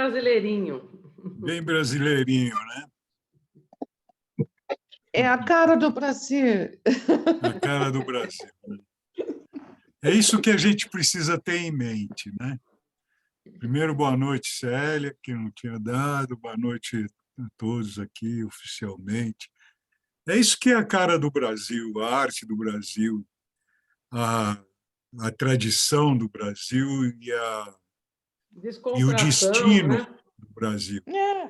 brasileirinho. Bem brasileirinho, né? É a cara do Brasil. A cara do Brasil. É isso que a gente precisa ter em mente, né? Primeiro, boa noite, Célia, que não tinha dado. Boa noite a todos aqui, oficialmente. É isso que é a cara do Brasil, a arte do Brasil, a, a tradição do Brasil e o Descontração, destino né? do Brasil. É.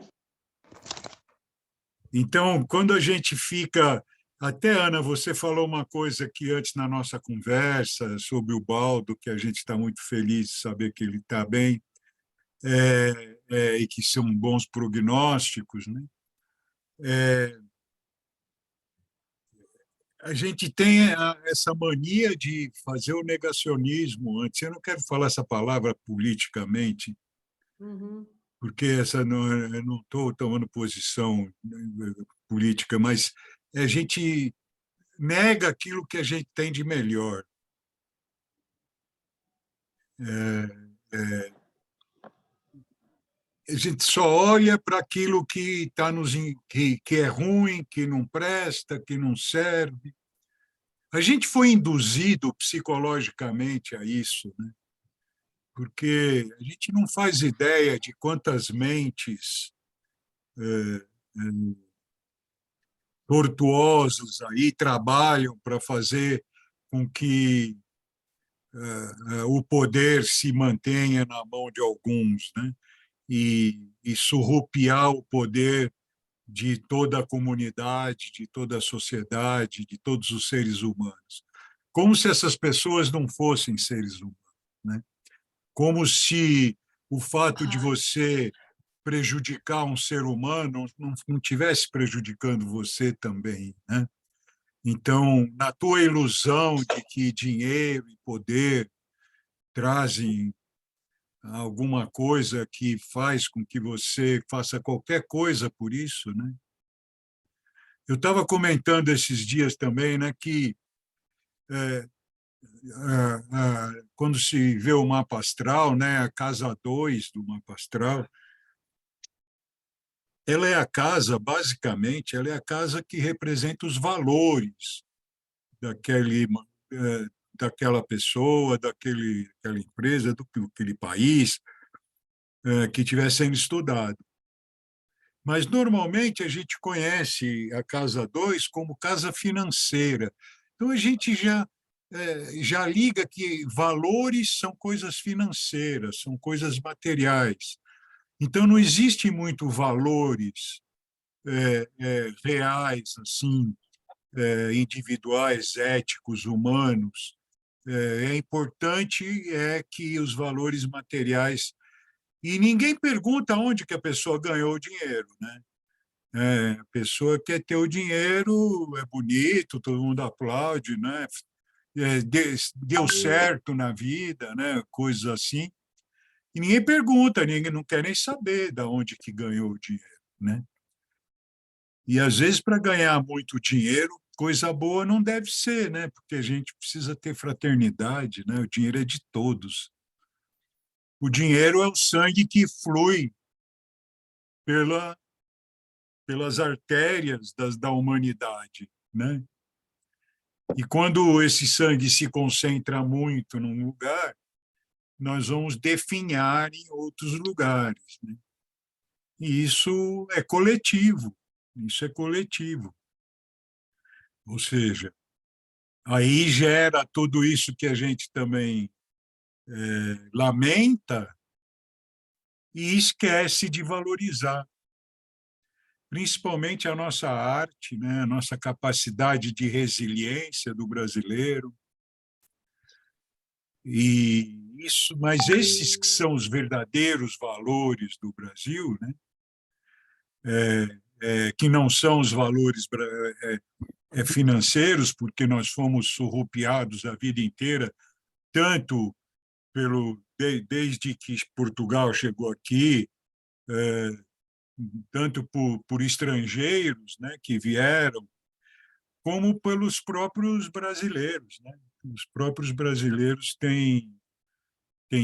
Então, quando a gente fica... Até, Ana, você falou uma coisa aqui antes na nossa conversa sobre o Baldo, que a gente está muito feliz de saber que ele está bem, e que são bons prognósticos, né? A gente tem essa mania de fazer o negacionismo antes. Eu não quero falar essa palavra politicamente, Uhum. porque eu não estou tomando posição política, mas a gente nega aquilo que a gente tem de melhor. A gente só olha para aquilo que tá que é ruim, que não presta, que não serve. A gente foi induzido psicologicamente a isso, né? Porque a gente não faz ideia de quantas mentes tortuosas aí trabalham para fazer com que o poder se mantenha na mão de alguns, né? E surrupiar o poder de toda a comunidade, de toda a sociedade, de todos os seres humanos. Como se essas pessoas não fossem seres humanos, né? Como se o fato de você prejudicar um ser humano não tivesse prejudicando você também, né? Então, na tua ilusão de que dinheiro e poder trazem alguma coisa que faz com que você faça qualquer coisa por isso, né? Eu estava comentando esses dias também, né, que quando se vê o mapa astral, né, a casa 2 do mapa astral, ela é a casa, basicamente, ela é a casa que representa os valores daquele, daquela pessoa, daquela empresa, daquele país que estiver sendo estudado. Mas, normalmente, a gente conhece a casa 2 como casa financeira. Então, a gente já liga que valores são coisas financeiras, são coisas materiais. Então, não existe muito valores reais, assim, individuais, éticos, humanos. É importante que os valores materiais... E ninguém pergunta onde que a pessoa ganhou o dinheiro, né? A pessoa quer ter o dinheiro, é bonito, todo mundo aplaude, né? Deu certo na vida, né? Coisas assim. E ninguém pergunta, ninguém não quer nem saber de onde que ganhou o dinheiro, né? E, às vezes, para ganhar muito dinheiro, coisa boa não deve ser, né? Porque a gente precisa ter fraternidade, né? O dinheiro é de todos. O dinheiro é o sangue que flui pelas artérias da humanidade, né? E quando esse sangue se concentra muito num lugar, nós vamos definhar em outros lugares, né? E isso é coletivo, isso é coletivo. Ou seja, aí gera tudo isso que a gente também lamenta e esquece de valorizar, principalmente a nossa arte, né? A nossa capacidade de resiliência do brasileiro. Mas esses que são os verdadeiros valores do Brasil, né? Que não são os valores financeiros, porque nós fomos surrupiados a vida inteira, tanto desde que Portugal chegou aqui, tanto por estrangeiros, né, que vieram, como pelos próprios brasileiros, né? Os próprios brasileiros têm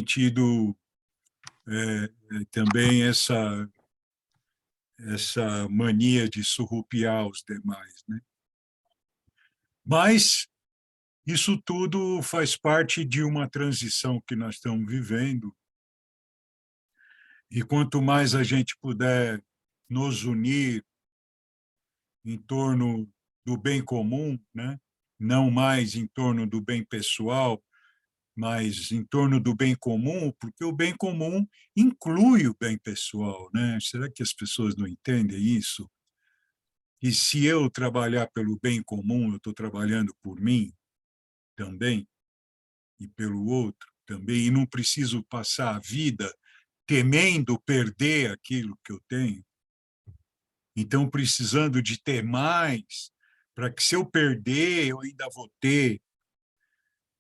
tido também essa mania de surrupiar os demais, né? Mas isso tudo faz parte de uma transição que nós estamos vivendo, e quanto mais a gente puder nos unir em torno do bem comum, né? Não mais em torno do bem pessoal, mas em torno do bem comum, porque o bem comum inclui o bem pessoal, né? Será que as pessoas não entendem isso? E se eu trabalhar pelo bem comum, eu estou trabalhando por mim também e pelo outro também, e não preciso passar a vida temendo perder aquilo que eu tenho. Então, precisando de ter mais, para que se eu perder, eu ainda vou ter.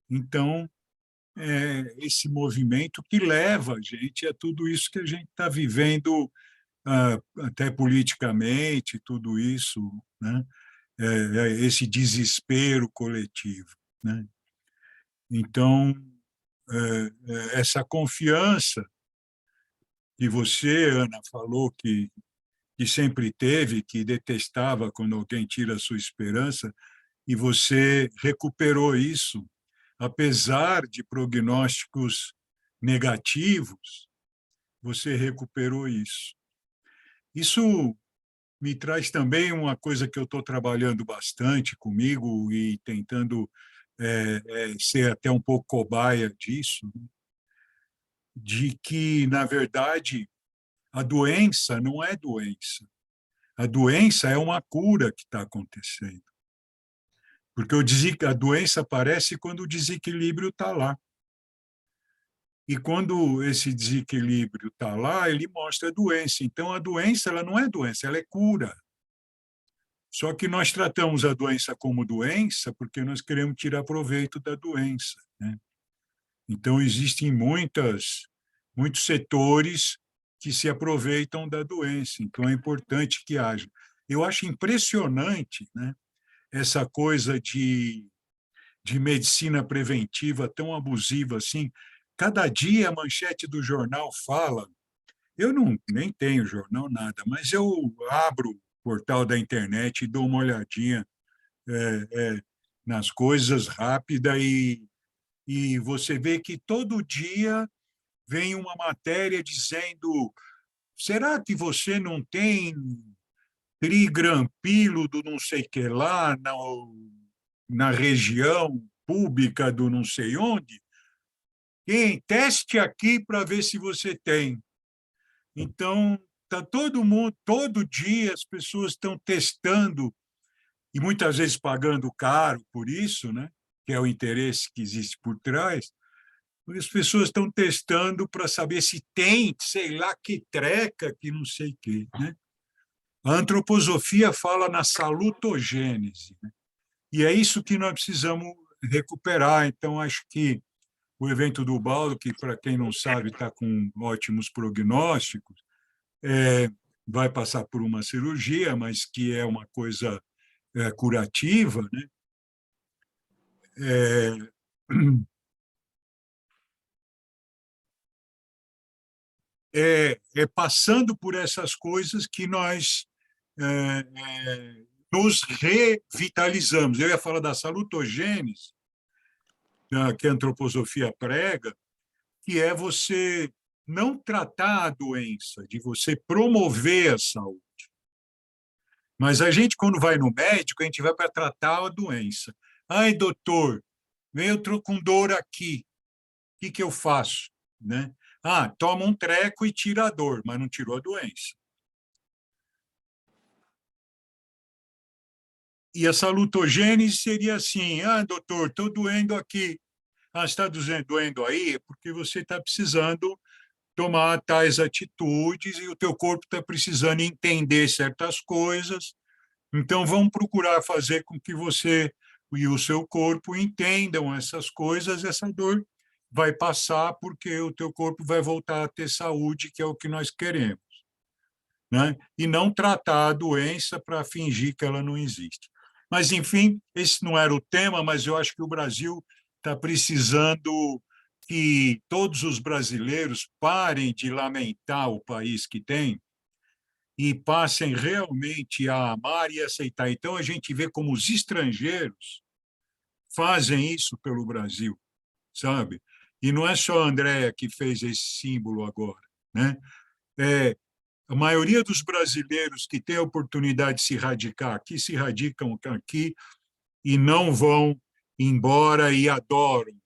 Então, esse movimento que leva a gente a tudo isso que a gente está vivendo, até politicamente, tudo isso, né? Esse desespero coletivo, né? Então, essa confiança que você, Ana, falou que sempre teve, que detestava quando alguém tira a sua esperança, e você recuperou isso, apesar de prognósticos negativos, você recuperou isso. Isso me traz também uma coisa que eu estou trabalhando bastante comigo e tentando ser até um pouco cobaia disso, né? De que, na verdade, a doença não é doença. A doença é uma cura que está acontecendo. Porque a doença aparece quando o desequilíbrio está lá. E quando esse desequilíbrio está lá, ele mostra a doença. Então, a doença ela não é doença, ela é cura. Só que nós tratamos a doença como doença porque nós queremos tirar proveito da doença, né? Então, existem muitos setores que se aproveitam da doença. Então, é importante que haja. Eu acho impressionante, né, essa coisa de medicina preventiva tão abusiva assim. Cada dia a manchete do jornal fala. Eu não nem tenho jornal, nada, mas eu abro o portal da internet e dou uma olhadinha nas coisas rápida e você vê que todo dia vem uma matéria dizendo: será que você não tem trigrampilo do não sei que lá na região pública do não sei onde? Quem teste aqui para ver se você tem. Então, tá todo mundo, todo dia as pessoas estão testando e muitas vezes pagando caro por isso, né? Que é o interesse que existe por trás. As pessoas estão testando para saber se tem, sei lá que treca, que não sei o quê, né? A antroposofia fala na salutogênese, né? E é isso que nós precisamos recuperar. Então, acho que o evento do Baldo, que, para quem não sabe, está com ótimos prognósticos, vai passar por uma cirurgia, mas que é uma coisa curativa, né? É passando por essas coisas que nós nos revitalizamos. Eu ia falar da salutogênese, que a antroposofia prega, que é você não tratar a doença, de você promover a saúde. Mas a gente, quando vai no médico, a gente vai para tratar a doença. Ai, doutor, eu estou com dor aqui. O que eu faço? Né? Toma um treco e tira a dor, mas não tirou a doença. E a salutogênese seria assim: doutor, estou doendo aqui. Está doendo aí? É porque você está precisando tomar tais atitudes e o teu corpo está precisando entender certas coisas. Então, vamos procurar fazer com que você e o seu corpo entendam essas coisas. Essa dor vai passar porque o teu corpo vai voltar a ter saúde, que é o que nós queremos, né? E não tratar a doença para fingir que ela não existe. Mas, enfim, esse não era o tema, mas eu acho que o Brasil está precisando que todos os brasileiros parem de lamentar o país que têm e passem realmente a amar e aceitar. Então, a gente vê como os estrangeiros fazem isso pelo Brasil, sabe? E não é só a Andréa que fez esse símbolo agora, né? A maioria dos brasileiros que têm a oportunidade de se radicar aqui, se radicam aqui e não vão embora e adoram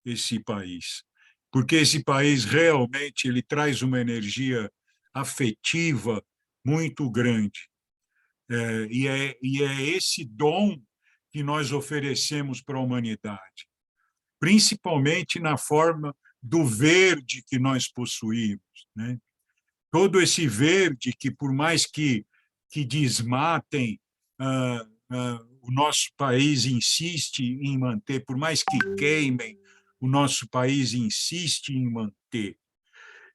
esse país. Porque esse país realmente ele traz uma energia afetiva muito grande. E é esse dom que nós oferecemos para a humanidade, principalmente na forma do verde que nós possuímos, né? Todo esse verde que, por mais que desmatem, o nosso país insiste em manter, por mais que queimem, o nosso país insiste em manter.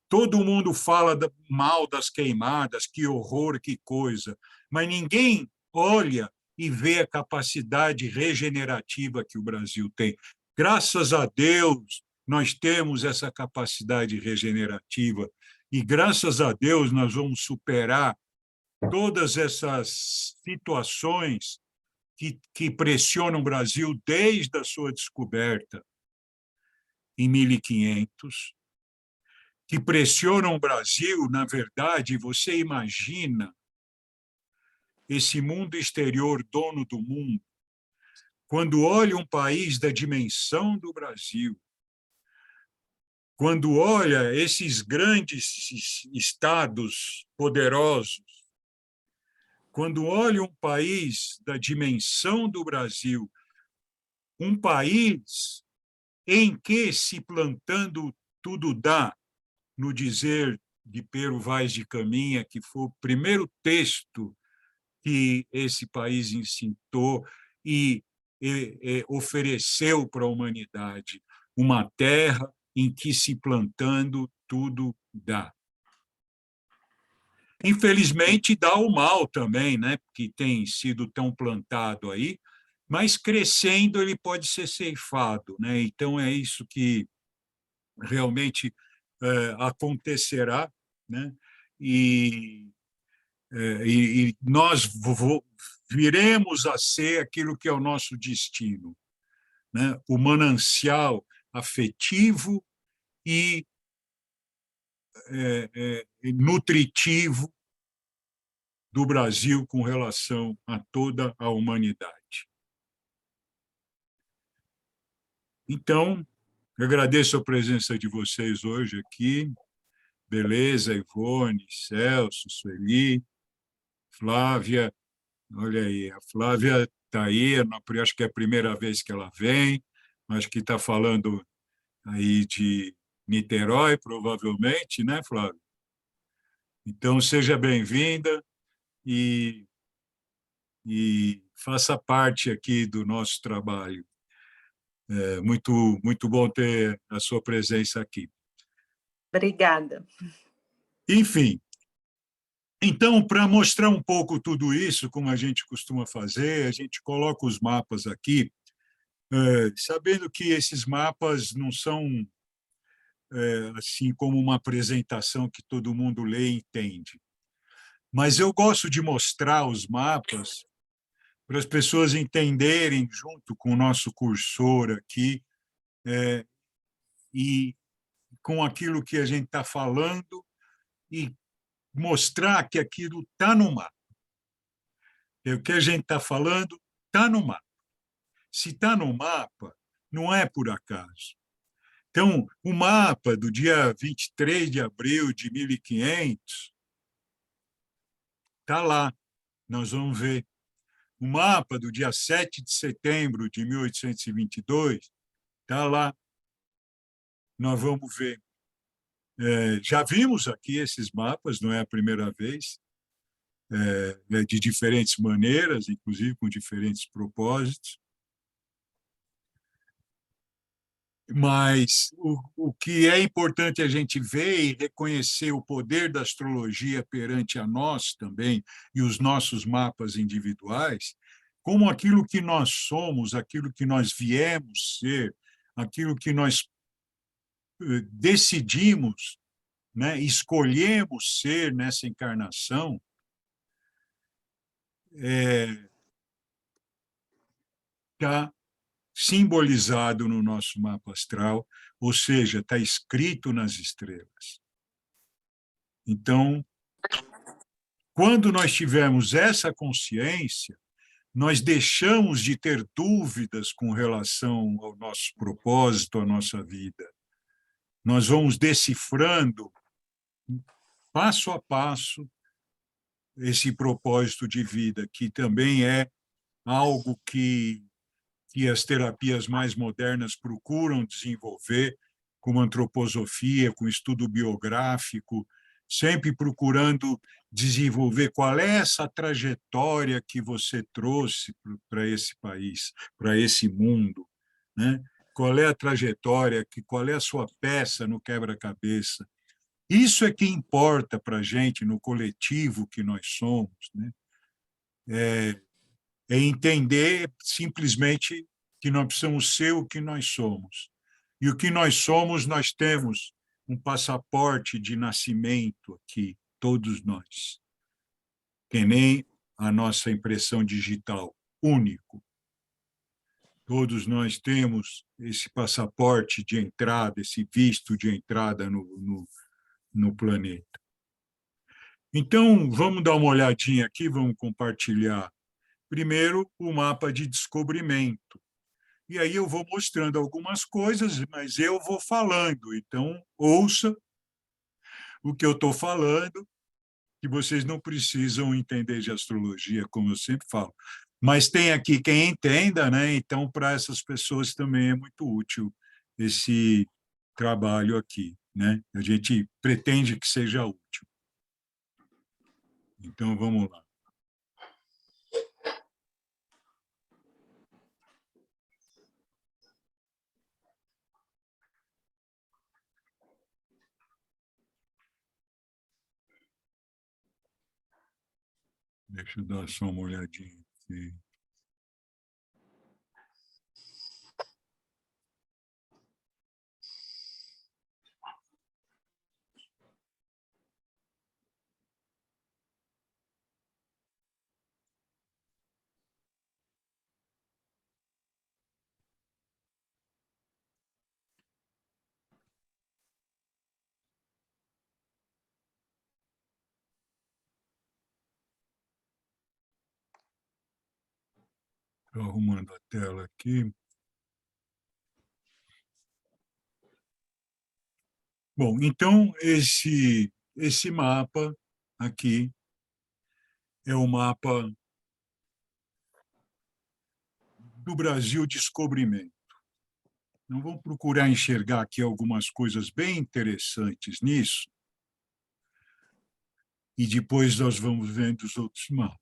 Todo mundo fala mal das queimadas, que horror, que coisa, mas ninguém olha e vê a capacidade regenerativa que o Brasil tem. Graças a Deus, nós temos essa capacidade regenerativa e, graças a Deus, nós vamos superar todas essas situações que pressionam o Brasil desde a sua descoberta em 1500, que pressionam o Brasil, na verdade, você imagina esse mundo exterior, dono do mundo, quando olha um país da dimensão do Brasil, quando olha esses grandes estados poderosos, quando olha um país da dimensão do Brasil, um país em que se plantando tudo dá, no dizer de Pero Vaz de Caminha, que foi o primeiro texto que esse país incitou e ofereceu para a humanidade, uma terra em que se plantando tudo dá. Infelizmente, dá o mal também, né? Que tem sido tão plantado aí, mas crescendo ele pode ser ceifado, né? Então, é isso que realmente acontecerá, né? E nós viremos a ser aquilo que é o nosso destino, né? O manancial afetivo e nutritivo do Brasil com relação a toda a humanidade. Então, eu agradeço a presença de vocês hoje aqui. Beleza, Ivone, Celso, Sueli, Flávia. Olha aí, a Flávia está aí, acho que é a primeira vez que ela vem, acho que está falando aí de Niterói, provavelmente, né, Flávia? Então, seja bem-vinda e faça parte aqui do nosso trabalho. É muito bom ter a sua presença aqui. Obrigada. Enfim, então, para mostrar um pouco tudo isso, como a gente costuma fazer, a gente coloca os mapas aqui, sabendo que esses mapas não são assim como uma apresentação que todo mundo lê e entende. Mas eu gosto de mostrar os mapas para as pessoas entenderem, junto com o nosso cursor aqui, e com aquilo que a gente está falando, e mostrar que aquilo está no mapa. O que a gente está falando está no mapa. Se está no mapa, não é por acaso. Então, o mapa do dia 23 de abril de 1500 está lá, nós vamos ver. O mapa do dia 7 de setembro de 1822 está lá, nós vamos ver. Já vimos aqui esses mapas, não é a primeira vez, de diferentes maneiras, inclusive com diferentes propósitos. Mas o que é importante a gente ver e reconhecer o poder da astrologia perante a nós também e os nossos mapas individuais, como aquilo que nós somos, aquilo que nós viemos ser, aquilo que nós decidimos, né, escolhemos ser nessa encarnação, está simbolizado no nosso mapa astral, ou seja, está escrito nas estrelas. Então, quando nós tivermos essa consciência, nós deixamos de ter dúvidas com relação ao nosso propósito, à nossa vida. Nós vamos decifrando, passo a passo, esse propósito de vida, que também é algo que as terapias mais modernas procuram desenvolver, como antroposofia, com estudo biográfico, sempre procurando desenvolver qual é essa trajetória que você trouxe para esse país, para esse mundo, né? Qual é a trajetória, qual é a sua peça no quebra-cabeça. Isso é que importa para a gente, no coletivo que nós somos, né? É entender simplesmente que nós precisamos ser o que nós somos. E o que nós somos, nós temos um passaporte de nascimento aqui, todos nós. Que nem a nossa impressão digital, único. Todos nós temos esse passaporte de entrada, esse visto de entrada no planeta. Então, vamos dar uma olhadinha aqui, vamos compartilhar. Primeiro, o mapa de descobrimento. E aí eu vou mostrando algumas coisas, mas eu vou falando. Então, ouça o que eu estou falando, que vocês não precisam entender de astrologia, como eu sempre falo. Mas tem aqui quem entenda, né? Então, para essas pessoas também é muito útil esse trabalho aqui, né? A gente pretende que seja útil. Então, vamos lá. Deixa eu dar só uma olhadinha aqui. Estou arrumando a tela aqui. Bom, então, esse mapa aqui é o mapa do Brasil Descobrimento. Então, vamos procurar enxergar aqui algumas coisas bem interessantes nisso, e depois nós vamos vendo os outros mapas.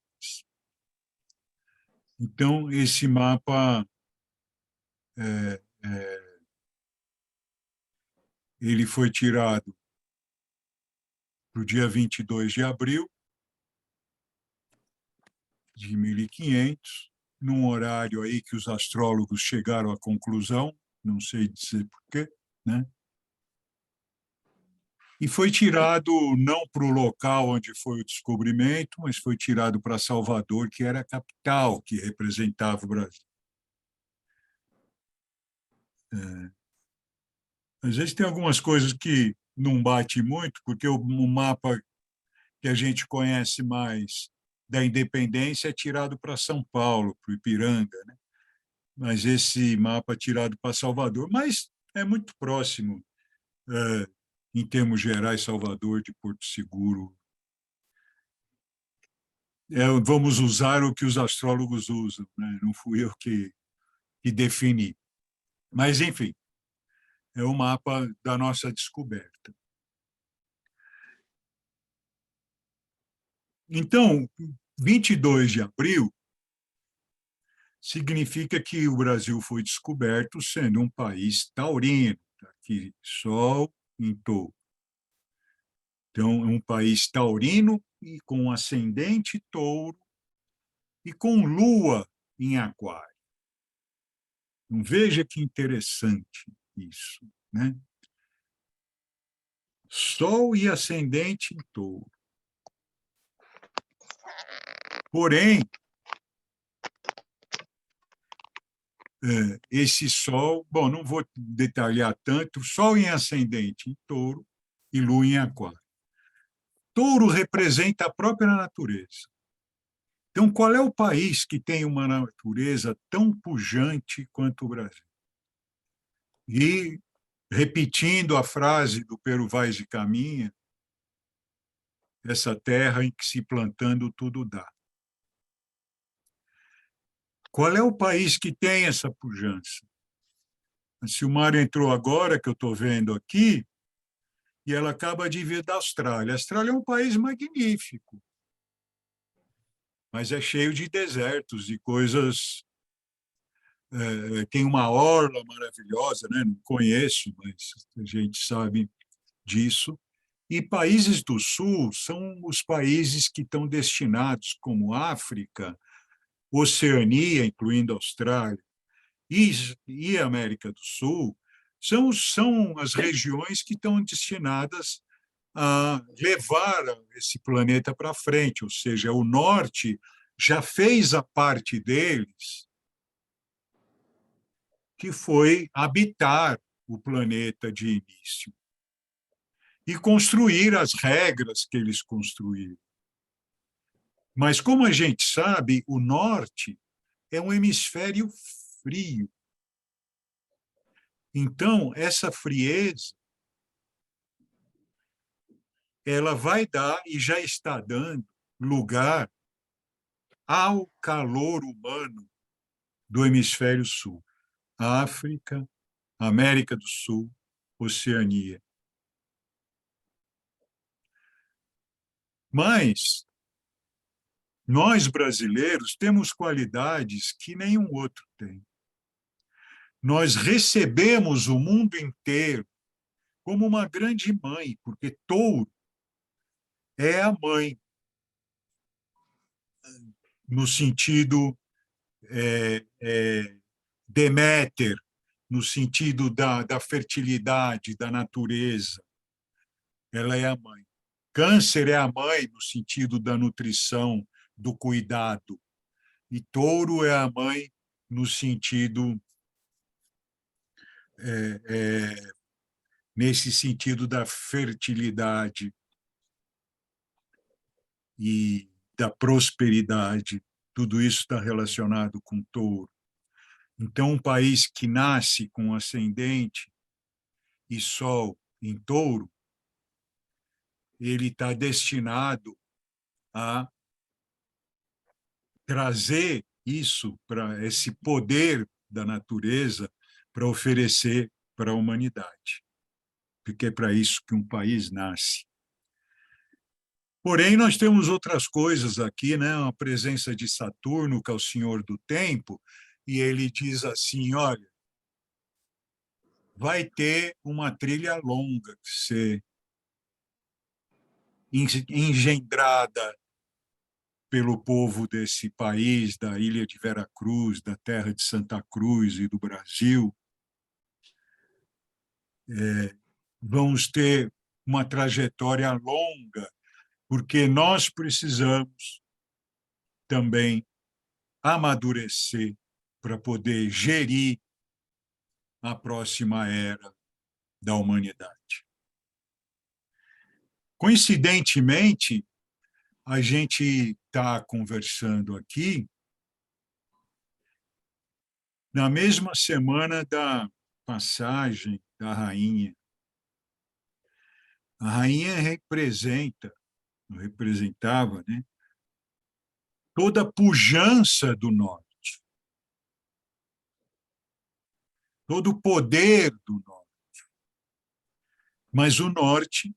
Então, esse mapa ele foi tirado para o dia 22 de abril de 1500, num horário aí que os astrólogos chegaram à conclusão, não sei dizer porquê, né? E foi tirado não para o local onde foi o descobrimento, mas foi tirado para Salvador, que era a capital que representava o Brasil. Às vezes tem algumas coisas que não bate muito, porque o mapa que a gente conhece mais da independência é tirado para São Paulo, para o Ipiranga, né? Mas esse mapa é tirado para Salvador, mas é muito próximo, em termos gerais, Salvador de Porto Seguro. Vamos usar o que os astrólogos usam, né? Não fui eu que defini. Mas, enfim, é o mapa da nossa descoberta. Então, 22 de abril significa que o Brasil foi descoberto sendo um país taurino, aqui Sol em Touro. Então, é um país taurino e com ascendente touro e com lua em aquário. Então, veja que interessante isso, né? Sol e ascendente em Touro. Porém, esse Sol, bom, não vou detalhar tanto, Sol em ascendente em Touro e Lua em Aquário. Touro representa a própria natureza. Então, qual é o país que tem uma natureza tão pujante quanto o Brasil? E, repetindo a frase do Pero Vaz de Caminha, essa terra em que se plantando tudo dá. Qual é o país que tem essa pujança? A Silmar entrou agora, que eu estou vendo aqui, e ela acaba de vir da Austrália. A Austrália é um país magnífico, mas é cheio de desertos, de coisas. Tem uma orla maravilhosa, né? Não conheço, mas a gente sabe disso. E países do Sul são os países que estão destinados, como África, Oceania, incluindo Austrália, e América do Sul, são as regiões que estão destinadas a levar esse planeta para frente, ou seja, o norte já fez a parte deles, que foi habitar o planeta de início e construir as regras que eles construíram. Mas, como a gente sabe, o norte é um hemisfério frio. Então, essa frieza ela vai dar, e já está dando, lugar ao calor humano do hemisfério sul. África, América do Sul, Oceania. Mas nós, brasileiros, temos qualidades que nenhum outro tem. Nós recebemos o mundo inteiro como uma grande mãe, porque Touro é a mãe, no sentido Deméter, no sentido da fertilidade, da natureza. Ela é a mãe. Câncer é a mãe no sentido da nutrição, do cuidado. E Touro é a mãe no sentido nesse sentido da fertilidade e da prosperidade. Tudo isso está relacionado com Touro. Então, um país que nasce com ascendente e Sol em Touro, ele está destinado a trazer isso, para esse poder da natureza, para oferecer para a humanidade. Porque é para isso que um país nasce. Porém, nós temos outras coisas aqui, né? A presença de Saturno, que é o senhor do tempo, e ele diz assim, olha, vai ter uma trilha longa que ser engendrada pelo povo desse país, da ilha de Veracruz, da terra de Santa Cruz e do Brasil. Vamos ter uma trajetória longa, porque nós precisamos também amadurecer para poder gerir a próxima era da humanidade. Coincidentemente, a gente está conversando aqui na mesma semana da passagem da rainha. A rainha representava, né, toda a pujança do norte, todo o poder do norte. Mas o norte,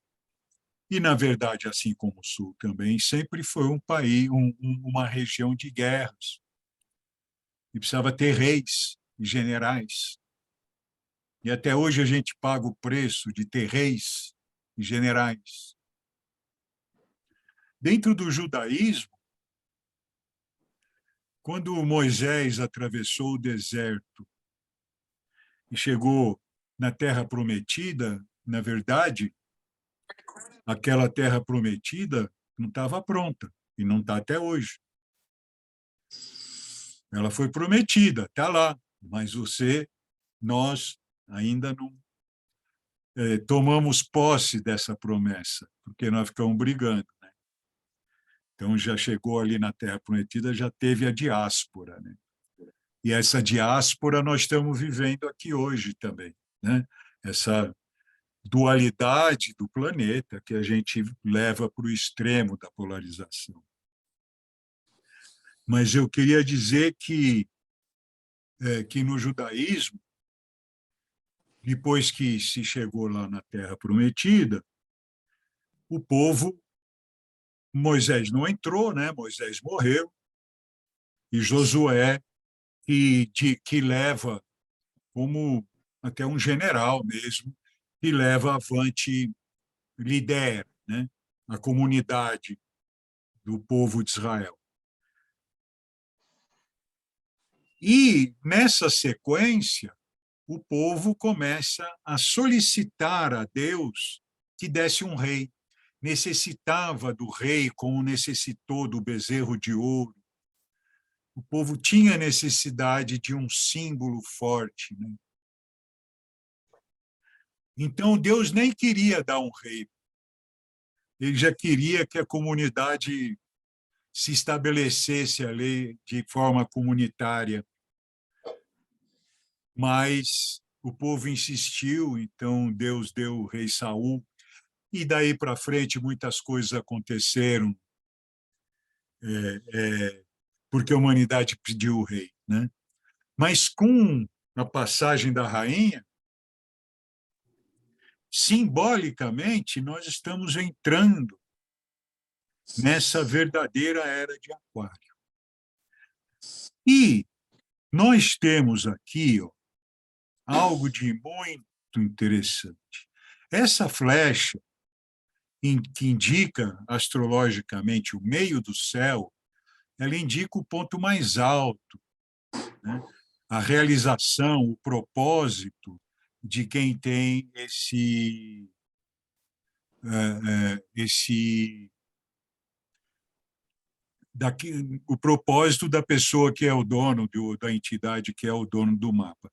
e na verdade assim como o sul também, sempre foi um país, uma região de guerras. E precisava ter reis e generais. E até hoje a gente paga o preço de ter reis e generais. Dentro do judaísmo, quando Moisés atravessou o deserto e chegou na Terra Prometida, na verdade, aquela terra prometida não estava pronta, e não está até hoje. Ela foi prometida, está lá, mas nós ainda não tomamos posse dessa promessa, porque nós ficamos brigando, né? Então, já chegou ali na Terra Prometida, já teve a diáspora, né? E essa diáspora nós estamos vivendo aqui hoje também, né? Essa dualidade do planeta que a gente leva para o extremo da polarização. Mas eu queria dizer que no judaísmo, depois que se chegou lá na Terra Prometida, o povo, Moisés não entrou, né? Moisés morreu, e Josué, que leva como até um general mesmo, que leva avante, lidera, né? A comunidade do povo de Israel. E, nessa sequência, o povo começa a solicitar a Deus que desse um rei. Necessitava do rei como necessitou do bezerro de ouro. O povo tinha necessidade de um símbolo forte, né? Então, Deus nem queria dar um rei. Ele já queria que a comunidade se estabelecesse ali de forma comunitária. Mas o povo insistiu, então Deus deu o rei Saul, e daí para frente muitas coisas aconteceram, porque a humanidade pediu o rei, né? Mas com a passagem da rainha, simbolicamente, nós estamos entrando nessa verdadeira era de Aquário. E nós temos aqui algo de muito interessante. Essa flecha, que indica astrologicamente o meio do céu, ela indica o ponto mais alto, né? A realização, o propósito de quem tem o propósito da pessoa que é o dono da entidade, que é o dono do mapa.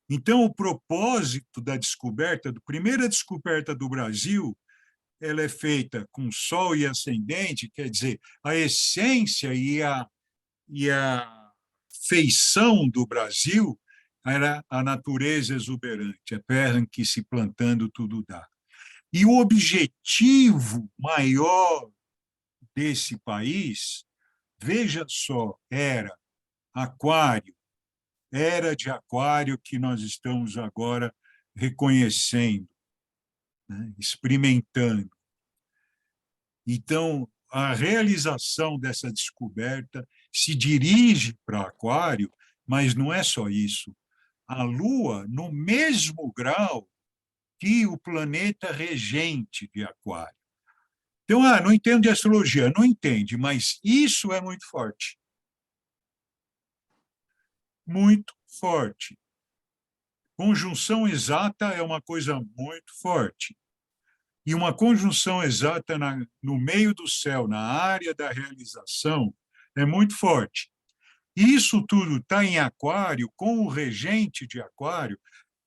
Então, o propósito da descoberta, da primeira descoberta do Brasil, ela é feita com Sol e ascendente, quer dizer, a essência e a feição do Brasil era a natureza exuberante, a terra em que se plantando tudo dá. E o objetivo maior desse país, veja só, era Aquário, era de Aquário que nós estamos agora reconhecendo, né? Experimentando. Então, a realização dessa descoberta se dirige para Aquário, mas não é só isso. A Lua, no mesmo grau que o planeta regente de Aquário. Então, não entendo de astrologia, não entende, mas isso é muito forte. Muito forte. Conjunção exata é uma coisa muito forte. E uma conjunção exata no meio do céu, na área da realização, é muito forte. Isso tudo está em Aquário, com o regente de Aquário,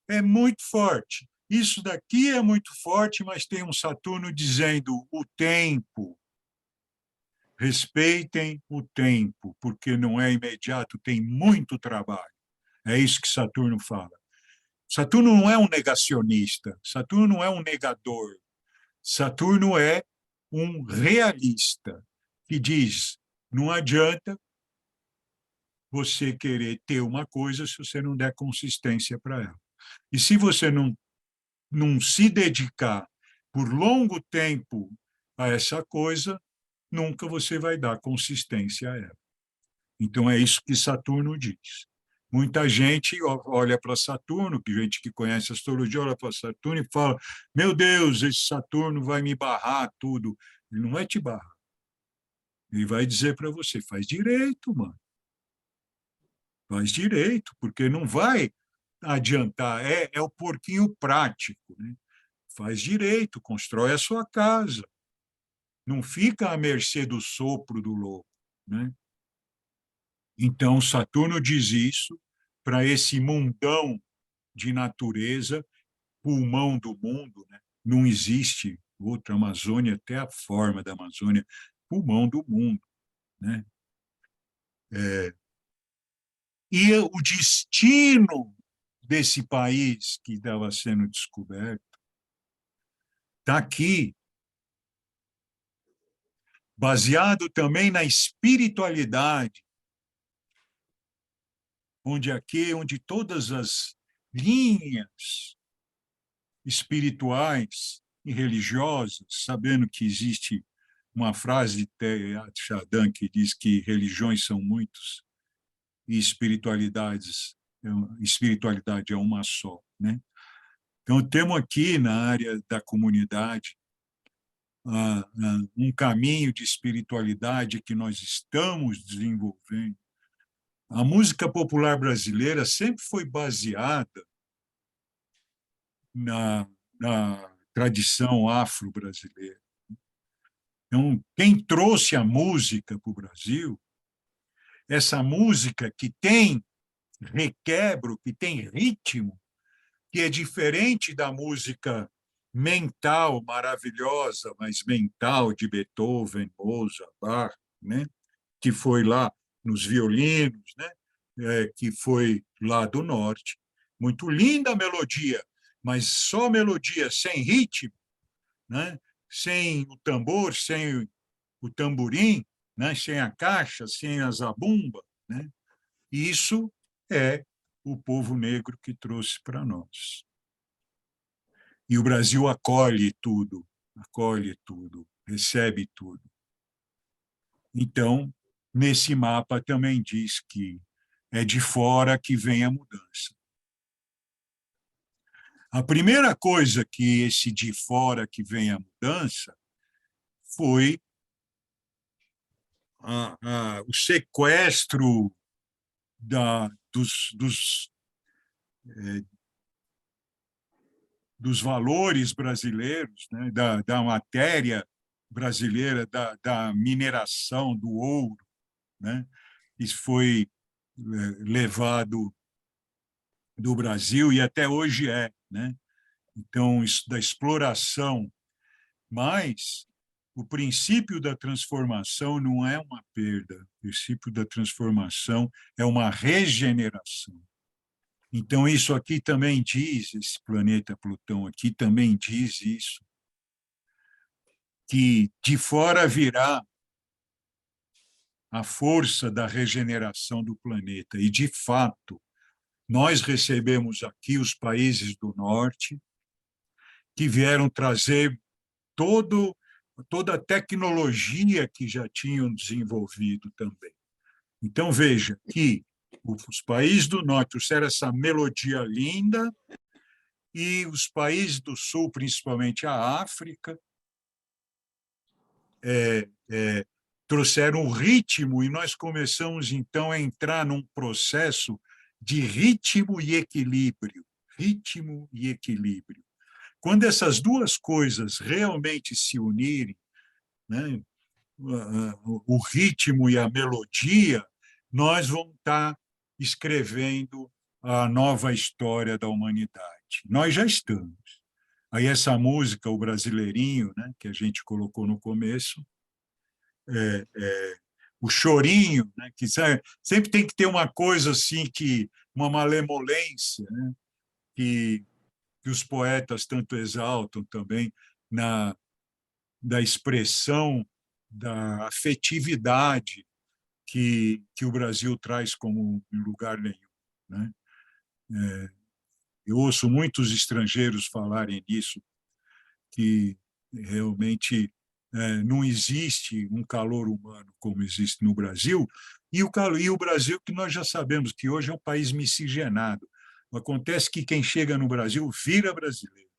é muito forte. Isso daqui é muito forte, mas tem um Saturno dizendo o tempo. Respeitem o tempo, porque não é imediato, tem muito trabalho. É isso que Saturno fala. Saturno não é um negacionista, Saturno não é um negador. Saturno é um realista que diz: não adianta você querer ter uma coisa se você não der consistência para ela. E se você não se dedicar por longo tempo a essa coisa, nunca você vai dar consistência a ela. Então, é isso que Saturno diz. Muita gente olha para Saturno, que gente que conhece astrologia olha para Saturno e fala: meu Deus, esse Saturno vai me barrar tudo. Ele não vai te barrar. Ele vai dizer para você: faz direito, mano. Faz direito, porque não vai adiantar. É o porquinho prático, né? faz direito, constrói a sua casa. Não fica à mercê do sopro do louco, né? Então, Saturno diz isso para esse mundão de natureza, pulmão do mundo, né? Não existe outra Amazônia, até a forma da Amazônia, pulmão do mundo, né? E o destino desse país que estava sendo descoberto está aqui, baseado também na espiritualidade, onde todas as linhas espirituais e religiosas, sabendo que existe uma frase de Teilhard de Chardin que diz que religiões são muitos e espiritualidade é uma só, né? Então, temos aqui na área da comunidade um caminho de espiritualidade que nós estamos desenvolvendo. A música popular brasileira sempre foi baseada na tradição afro-brasileira. Então, quem trouxe a música para o Brasil, essa música que tem requebro, que tem ritmo, que é diferente da música mental maravilhosa, mas mental de Beethoven, Mozart, Bach, né? Que foi lá nos violinos, né? Que foi lá do norte. Muito linda a melodia, mas só melodia sem ritmo, né? Sem o tambor, sem o tamborim, né? Sem a caixa, sem a zabumba, né? Isso é o povo negro que trouxe para nós. E o Brasil acolhe tudo, recebe tudo. Então, nesse mapa também diz que é de fora que vem a mudança. A primeira coisa que esse de fora que vem a mudança foi o sequestro dos valores brasileiros, né, da matéria brasileira, da mineração do ouro, né? Isso foi levado do Brasil e até hoje é, né? Então, isso da exploração, mas o princípio da transformação não é uma perda, o princípio da transformação é uma regeneração. Então, isso aqui também diz, esse planeta Plutão aqui também diz isso, que de fora virá a força da regeneração do planeta. E, de fato, nós recebemos aqui os países do norte, que vieram trazer toda a tecnologia que já tinham desenvolvido também. Então, veja que os países do norte trouxeram essa melodia linda e os países do sul, principalmente a África, trouxeram o ritmo e nós começamos, então, a entrar num processo de ritmo e equilíbrio. Ritmo e equilíbrio. Quando essas duas coisas realmente se unirem, né, o ritmo e a melodia, nós vamos estar escrevendo a nova história da humanidade. Nós já estamos. Aí essa música, o Brasileirinho, né, que a gente colocou no começo, o chorinho, né, que sempre tem que ter uma coisa assim, uma malemolência, né, que os poetas tanto exaltam também da expressão da afetividade que o Brasil traz como em lugar nenhum, né? Eu ouço muitos estrangeiros falarem disso, que realmente não existe um calor humano como existe no Brasil, e o Brasil, que nós já sabemos que hoje é um país miscigenado. Acontece que quem chega no Brasil vira brasileiro,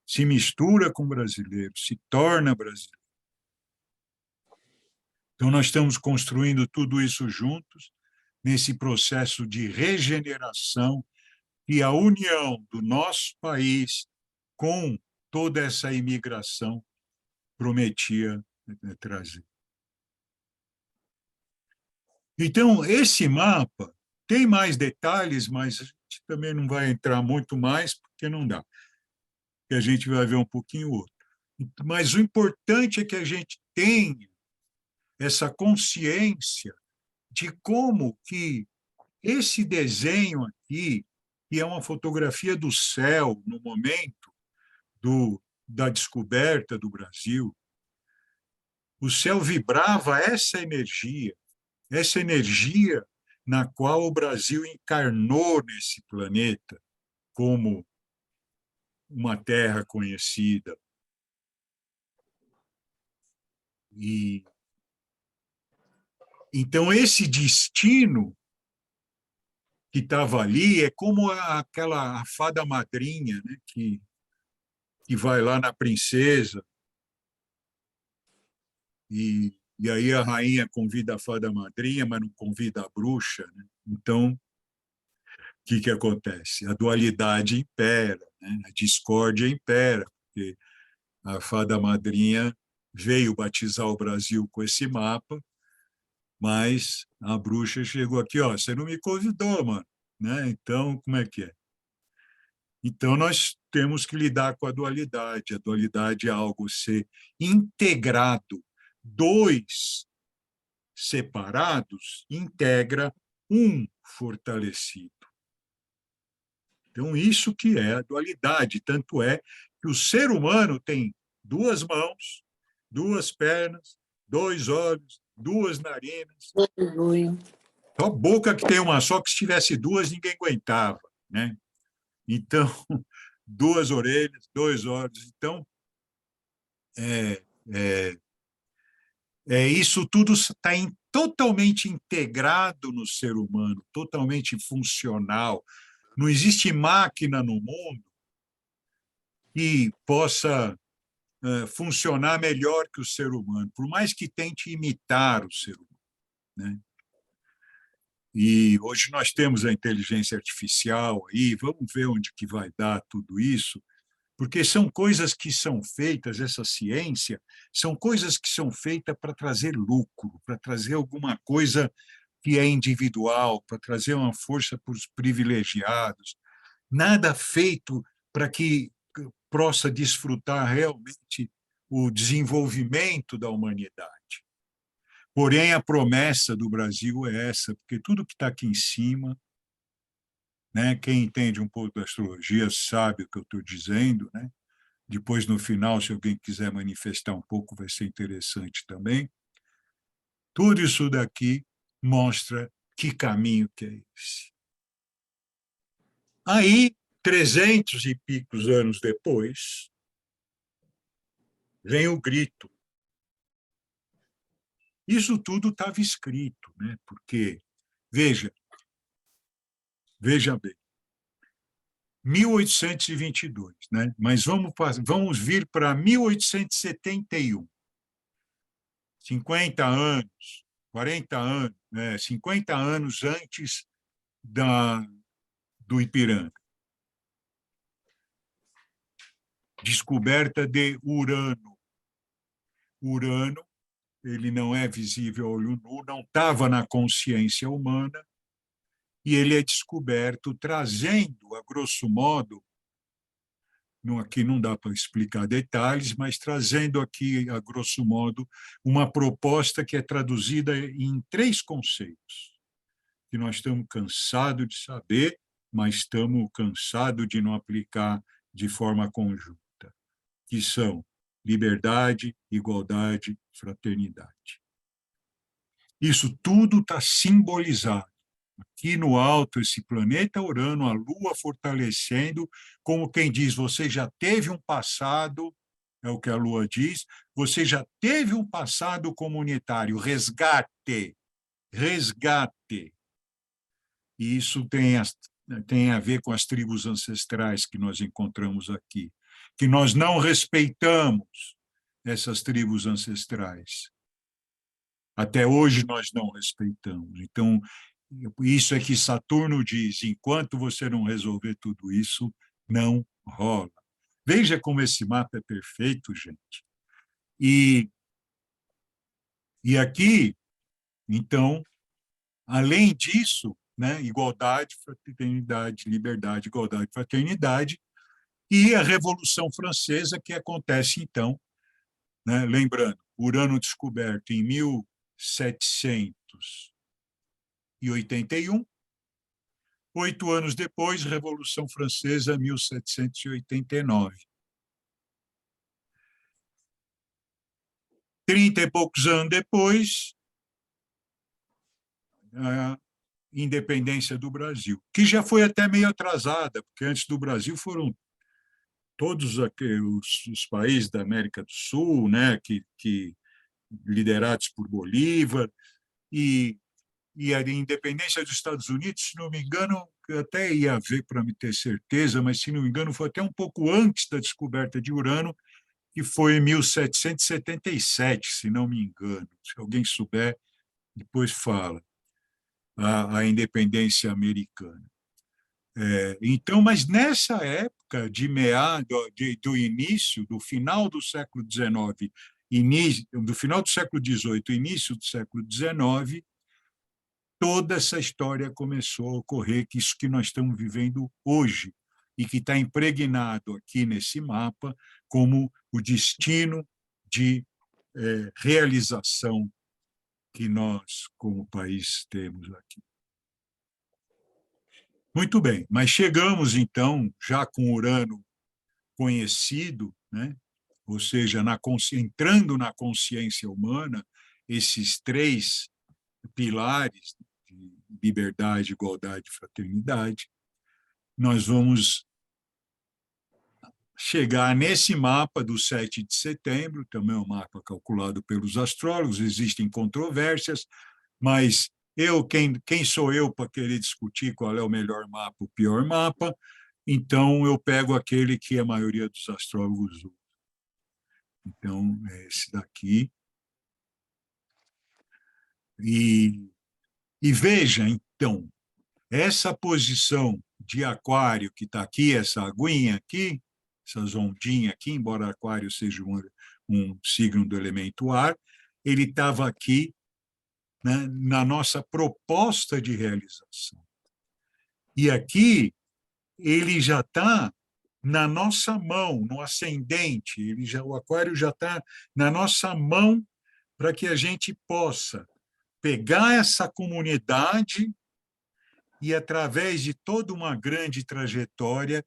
se mistura com brasileiro, se torna brasileiro. Então, nós estamos construindo tudo isso juntos, nesse processo de regeneração e a união do nosso país com toda essa imigração prometia trazer. Então, esse mapa tem mais detalhes, mas a gente também não vai entrar muito mais, porque não dá. E a gente vai ver um pouquinho outro. Mas o importante é que a gente tenha essa consciência de como que esse desenho aqui, que é uma fotografia do céu no momento da descoberta do Brasil, o céu vibrava essa energia na qual o Brasil encarnou nesse planeta como uma terra conhecida. E então esse destino que estava ali é como aquela fada madrinha, né, que vai lá na princesa e aí a rainha convida a fada madrinha, mas não convida a bruxa, né? Então, o que acontece? A dualidade impera, né? A discórdia impera, porque a fada madrinha veio batizar o Brasil com esse mapa, mas a bruxa chegou aqui, ó, você não me convidou, mano, né? Então, como é que é? Então, nós temos que lidar com a dualidade. A dualidade é algo ser integrado. Dois separados integra um fortalecido. Então, isso que é a dualidade. Tanto é que o ser humano tem duas mãos, duas pernas, dois olhos, duas narinas. Só a boca que tem uma só, que se tivesse duas, ninguém aguentava, né? Então, duas orelhas, dois olhos. Então, isso tudo está totalmente integrado no ser humano, totalmente funcional. Não existe máquina no mundo que possa funcionar melhor que o ser humano, por mais que tente imitar o ser humano, né? E hoje nós temos a inteligência artificial aí, vamos ver onde que vai dar tudo isso, porque são coisas que são feitas, essa ciência, são coisas que são feitas para trazer lucro, para trazer alguma coisa que é individual, para trazer uma força para os privilegiados, nada feito para que possa desfrutar realmente o desenvolvimento da humanidade. Porém, a promessa do Brasil é essa, porque tudo que está aqui em cima, né, quem entende um pouco da astrologia sabe o que eu estou dizendo, né? Depois, no final, se alguém quiser manifestar um pouco, vai ser interessante também. Tudo isso daqui mostra que caminho que é esse. Aí, 300 e picos anos depois, vem o grito. Isso tudo estava escrito, né? Porque, veja bem, 1822, né? Mas vamos vir para 1871. 50 anos, 40 anos, 50 anos antes do Ipiranga. Descoberta de Urano. Urano, ele não é visível a olho nu, não estava na consciência humana, e ele é descoberto trazendo, a grosso modo, aqui não dá para explicar detalhes, mas trazendo aqui, a grosso modo, uma proposta que é traduzida em 3 conceitos, que nós estamos cansados de saber, mas estamos cansados de não aplicar de forma conjunta, que são liberdade, igualdade, fraternidade. Isso tudo está simbolizado. Aqui no alto, esse planeta Urano, a Lua fortalecendo, como quem diz, você já teve um passado, é o que a Lua diz, você já teve um passado comunitário, resgate, resgate. E isso tem a ver com as tribos ancestrais que nós encontramos aqui, que nós não respeitamos essas tribos ancestrais. Até hoje nós não respeitamos. Então, isso é que Saturno diz, enquanto você não resolver tudo isso, não rola. Veja como esse mapa é perfeito, gente. E aqui, então, além disso, né, igualdade, fraternidade, liberdade, igualdade, fraternidade, e a Revolução Francesa, que acontece, então, né, lembrando, Urano descoberto em 1781, 8 anos depois, Revolução Francesa, 1789. 30 e poucos anos depois, a independência do Brasil, que já foi até meio atrasada, porque antes do Brasil foram todos os países da América do Sul, né, que liderados por Bolívar, e a independência dos Estados Unidos, se não me engano, eu até ia ver para me ter certeza, mas, se não me engano, foi até um pouco antes da descoberta de Urano, que foi em 1777, se não me engano. Se alguém souber, depois fala, a independência americana. Então, mas nessa época do início, do final do século XIX, do final do século XVIII, início do século XIX, toda essa história começou a ocorrer, que isso que nós estamos vivendo hoje, e que está impregnado aqui nesse mapa como o destino de realização que nós, como país, temos aqui. Muito bem, mas chegamos, então, já com Urano conhecido, né? Ou seja, entrando na consciência humana, esses 3 pilares de liberdade, igualdade e fraternidade, nós vamos chegar nesse mapa do 7 de setembro, também é um mapa calculado pelos astrólogos, existem controvérsias, mas quem sou eu para querer discutir qual é o melhor mapa, o pior mapa? Então, eu pego aquele que a maioria dos astrólogos usa. Então, é esse daqui. E veja, então, essa posição de Aquário que está aqui, essa aguinha aqui, essas ondinhas aqui, embora Aquário seja um signo do elemento ar, ele estava aqui, né, na nossa proposta de realização. E aqui ele já está na nossa mão, no ascendente, o Aquário já está na nossa mão para que a gente possa pegar essa comunidade e, através de toda uma grande trajetória,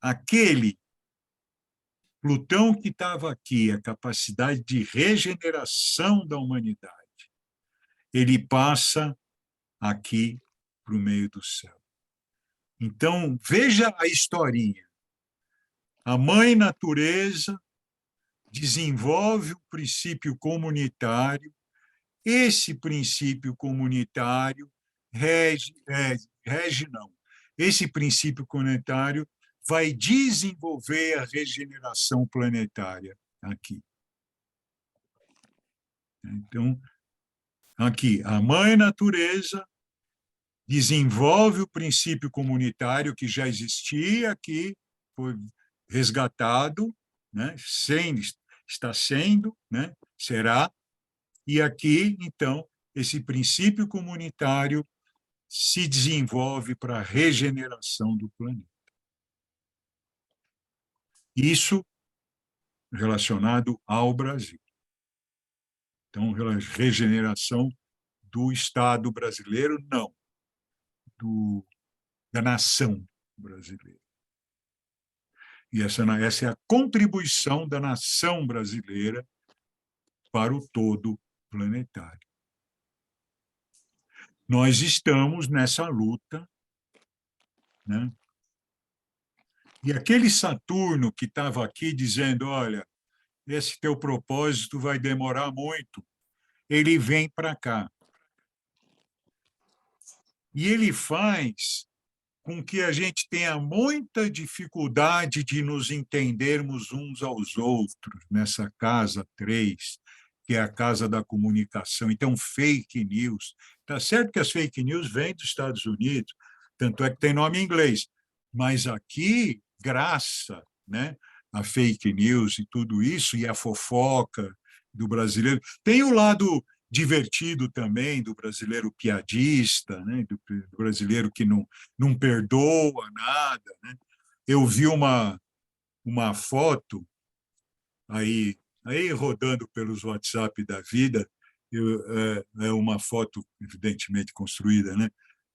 aquele Plutão que estava aqui, a capacidade de regeneração da humanidade, ele passa aqui para o meio do céu. Então, veja a historinha. A mãe natureza desenvolve o princípio comunitário. Esse princípio comunitário não. Esse princípio comunitário vai desenvolver a regeneração planetária aqui. Então, aqui, a mãe natureza desenvolve o princípio comunitário que já existia aqui, foi resgatado, né? Está sendo, né? Será. E aqui, então, esse princípio comunitário se desenvolve para a regeneração do planeta. Isso relacionado ao Brasil. Então, regeneração do Estado brasileiro, não, da nação brasileira. E essa é a contribuição da nação brasileira para o todo planetário. Nós estamos nessa luta, né? E aquele Saturno que estava aqui dizendo, olha, esse teu propósito vai demorar muito, ele vem para cá. E ele faz com que a gente tenha muita dificuldade de nos entendermos uns aos outros nessa casa 3, que é a casa da comunicação. Então, fake news. Está certo que as fake news vêm dos Estados Unidos, tanto é que tem nome em inglês, mas aqui, graça né? A fake news e tudo isso, e a fofoca do brasileiro. Tem o lado divertido também do brasileiro piadista, né? Do brasileiro que não perdoa nada, né? Eu vi uma foto aí rodando pelos WhatsApp da vida, é uma foto evidentemente construída, né?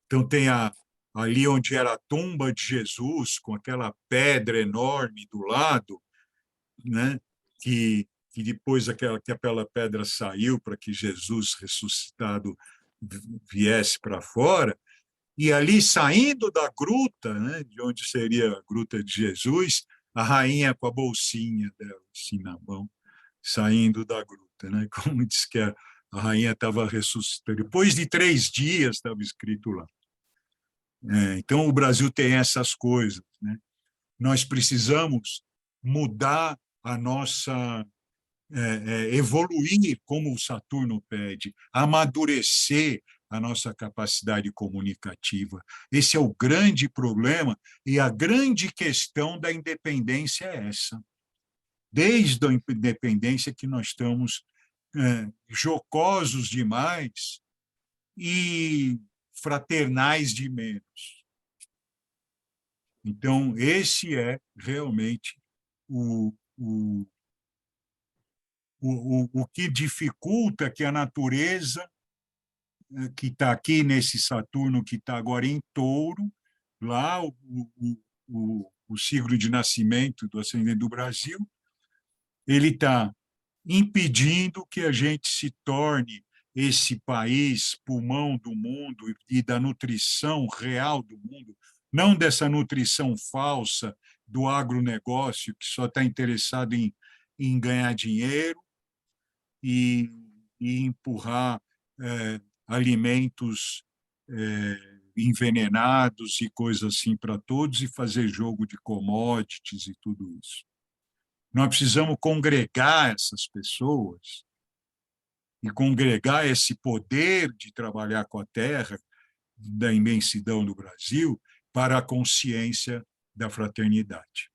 Então tem ali onde era a tumba de Jesus, com aquela pedra enorme do lado, né? Que depois que aquela pedra saiu para que Jesus ressuscitado viesse para fora, e ali saindo da gruta, né? De onde seria a gruta de Jesus, a rainha com a bolsinha dela assim na mão, saindo da gruta, né? Como diz que a rainha estava ressuscitando. Depois de 3 dias, estava escrito lá. Então, o Brasil tem essas coisas, né? Nós precisamos mudar a nossa... evoluir como o Saturno pede, amadurecer a nossa capacidade comunicativa. Esse é o grande problema e a grande questão da independência é essa. Desde a independência que nós estamos jocosos demais e fraternais de menos. Então, esse é realmente o que dificulta que a natureza, que está aqui nesse Saturno, que está agora em Touro, lá o signo de nascimento do ascendente do Brasil, ele está impedindo que a gente se torne esse país pulmão do mundo e da nutrição real do mundo, não dessa nutrição falsa do agronegócio que só está interessado em ganhar dinheiro e empurrar alimentos envenenados e coisas assim para todos e fazer jogo de commodities e tudo isso. Nós precisamos congregar essas pessoas e congregar esse poder de trabalhar com a terra, da imensidão do Brasil, para a consciência da fraternidade.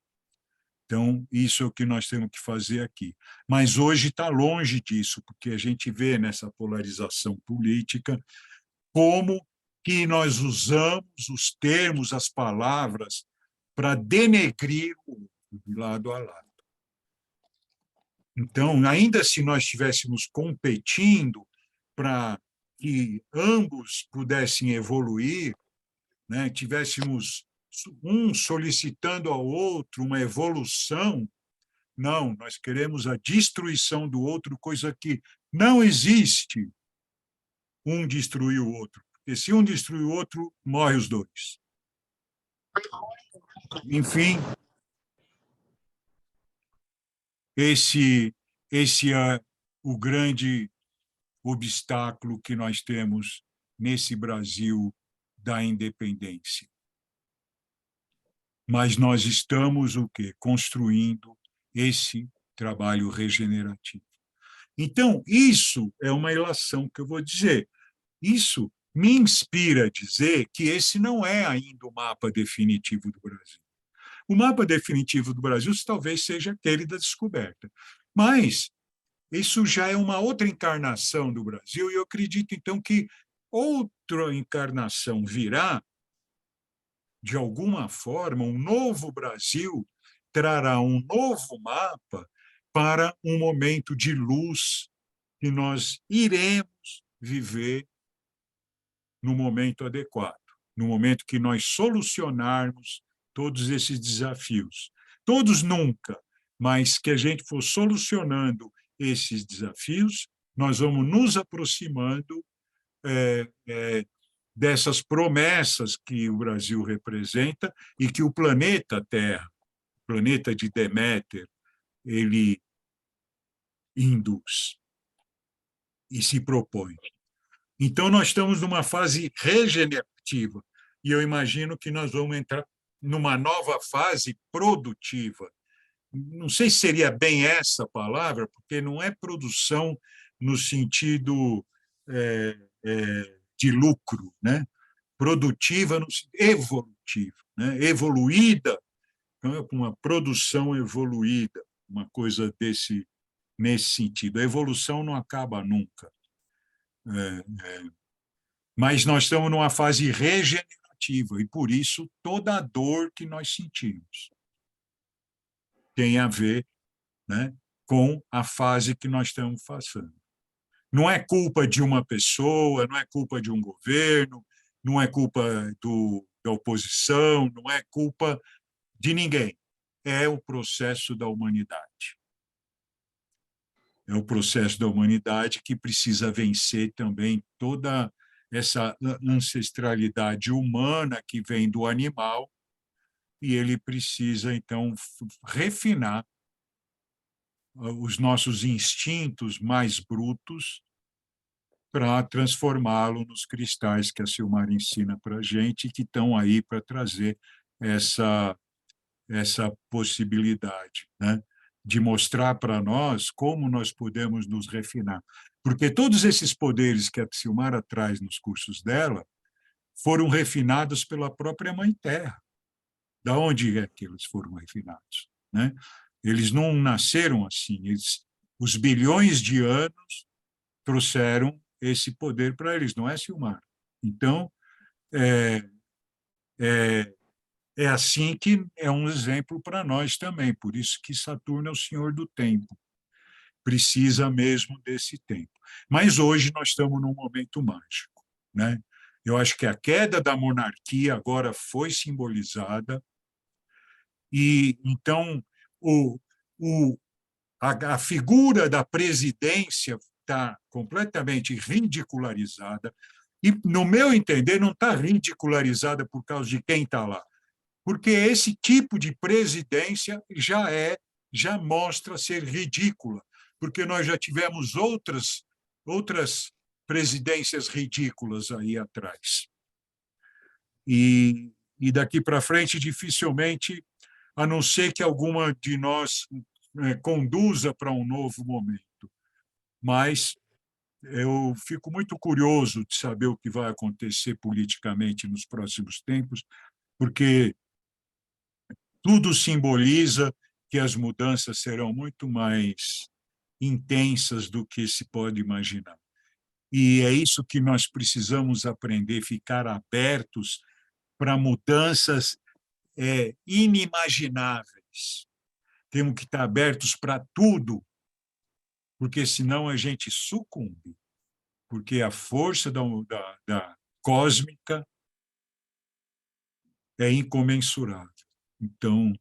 Então, isso é o que nós temos que fazer aqui. Mas hoje está longe disso, porque a gente vê nessa polarização política como que nós usamos os termos, as palavras, para denegrir o outro, de lado a lado. Então, ainda se nós estivéssemos competindo para que ambos pudessem evoluir, né, tivéssemos um solicitando ao outro uma evolução, não, nós queremos a destruição do outro, coisa que não existe um destruir o outro, porque se um destruir o outro, morre os dois. Enfim, esse é o grande obstáculo que nós temos nesse Brasil da independência. Mas nós estamos o quê? Construindo esse trabalho regenerativo. Então, isso é uma ilação que eu vou dizer. Isso me inspira a dizer que esse não é ainda o mapa definitivo do Brasil. O mapa definitivo do Brasil talvez seja aquele da descoberta. Mas isso já é uma outra encarnação do Brasil, e eu acredito, então, que outra encarnação virá, de alguma forma, um novo Brasil trará um novo mapa para um momento de luz que nós iremos viver no momento adequado, no momento que nós solucionarmos todos esses desafios. Todos nunca, mas que a gente for solucionando esses desafios, nós vamos nos aproximando dessas promessas que o Brasil representa e que o planeta Terra, o planeta de Deméter, ele induz e se propõe. Então, nós estamos numa fase regenerativa e eu imagino que nós vamos entrar numa nova fase produtiva. Não sei se seria bem essa palavra, porque não é produção no sentido de lucro, né? Produtiva no sentido evolutivo, né? Evoluída uma produção evoluída, uma coisa nesse sentido. A evolução não acaba nunca. Mas nós estamos numa fase regenerativa, e, por isso, toda a dor que nós sentimos tem a ver, né, com a fase que nós estamos passando. Não é culpa de uma pessoa, não é culpa de um governo, não é culpa da oposição, não é culpa de ninguém. É o processo da humanidade. É o processo da humanidade que precisa vencer também toda essa ancestralidade humana que vem do animal, e ele precisa, então, refinar os nossos instintos mais brutos para transformá-lo nos cristais que a Silmara ensina para a gente, que estão aí para trazer essa possibilidade, né, de mostrar para nós como nós podemos nos refinar. Porque todos esses poderes que a Silmara traz nos cursos dela foram refinados pela própria Mãe Terra. Da onde é que eles foram refinados, né? Eles não nasceram assim. Os bilhões de anos trouxeram esse poder para eles, não é, Silmara? Então, é assim que é um exemplo para nós também. Por isso que Saturno é o senhor do tempo. Precisa mesmo desse tempo. Mas hoje nós estamos num momento mágico, né? Eu acho que a queda da monarquia agora foi simbolizada, e então a figura da presidência está completamente ridicularizada, e, no meu entender, não está ridicularizada por causa de quem está lá, porque esse tipo de presidência já mostra ser ridícula, porque nós já tivemos outras presidências ridículas aí atrás. E daqui para frente, dificilmente, a não ser que alguma de nós conduza para um novo momento. Mas eu fico muito curioso de saber o que vai acontecer politicamente nos próximos tempos, porque tudo simboliza que as mudanças serão muito mais intensas do que se pode imaginar. E é isso que nós precisamos aprender, ficar abertos para mudanças inimagináveis. Temos que estar abertos para tudo, porque senão a gente sucumbe, porque a força da cósmica é incomensurável. Então,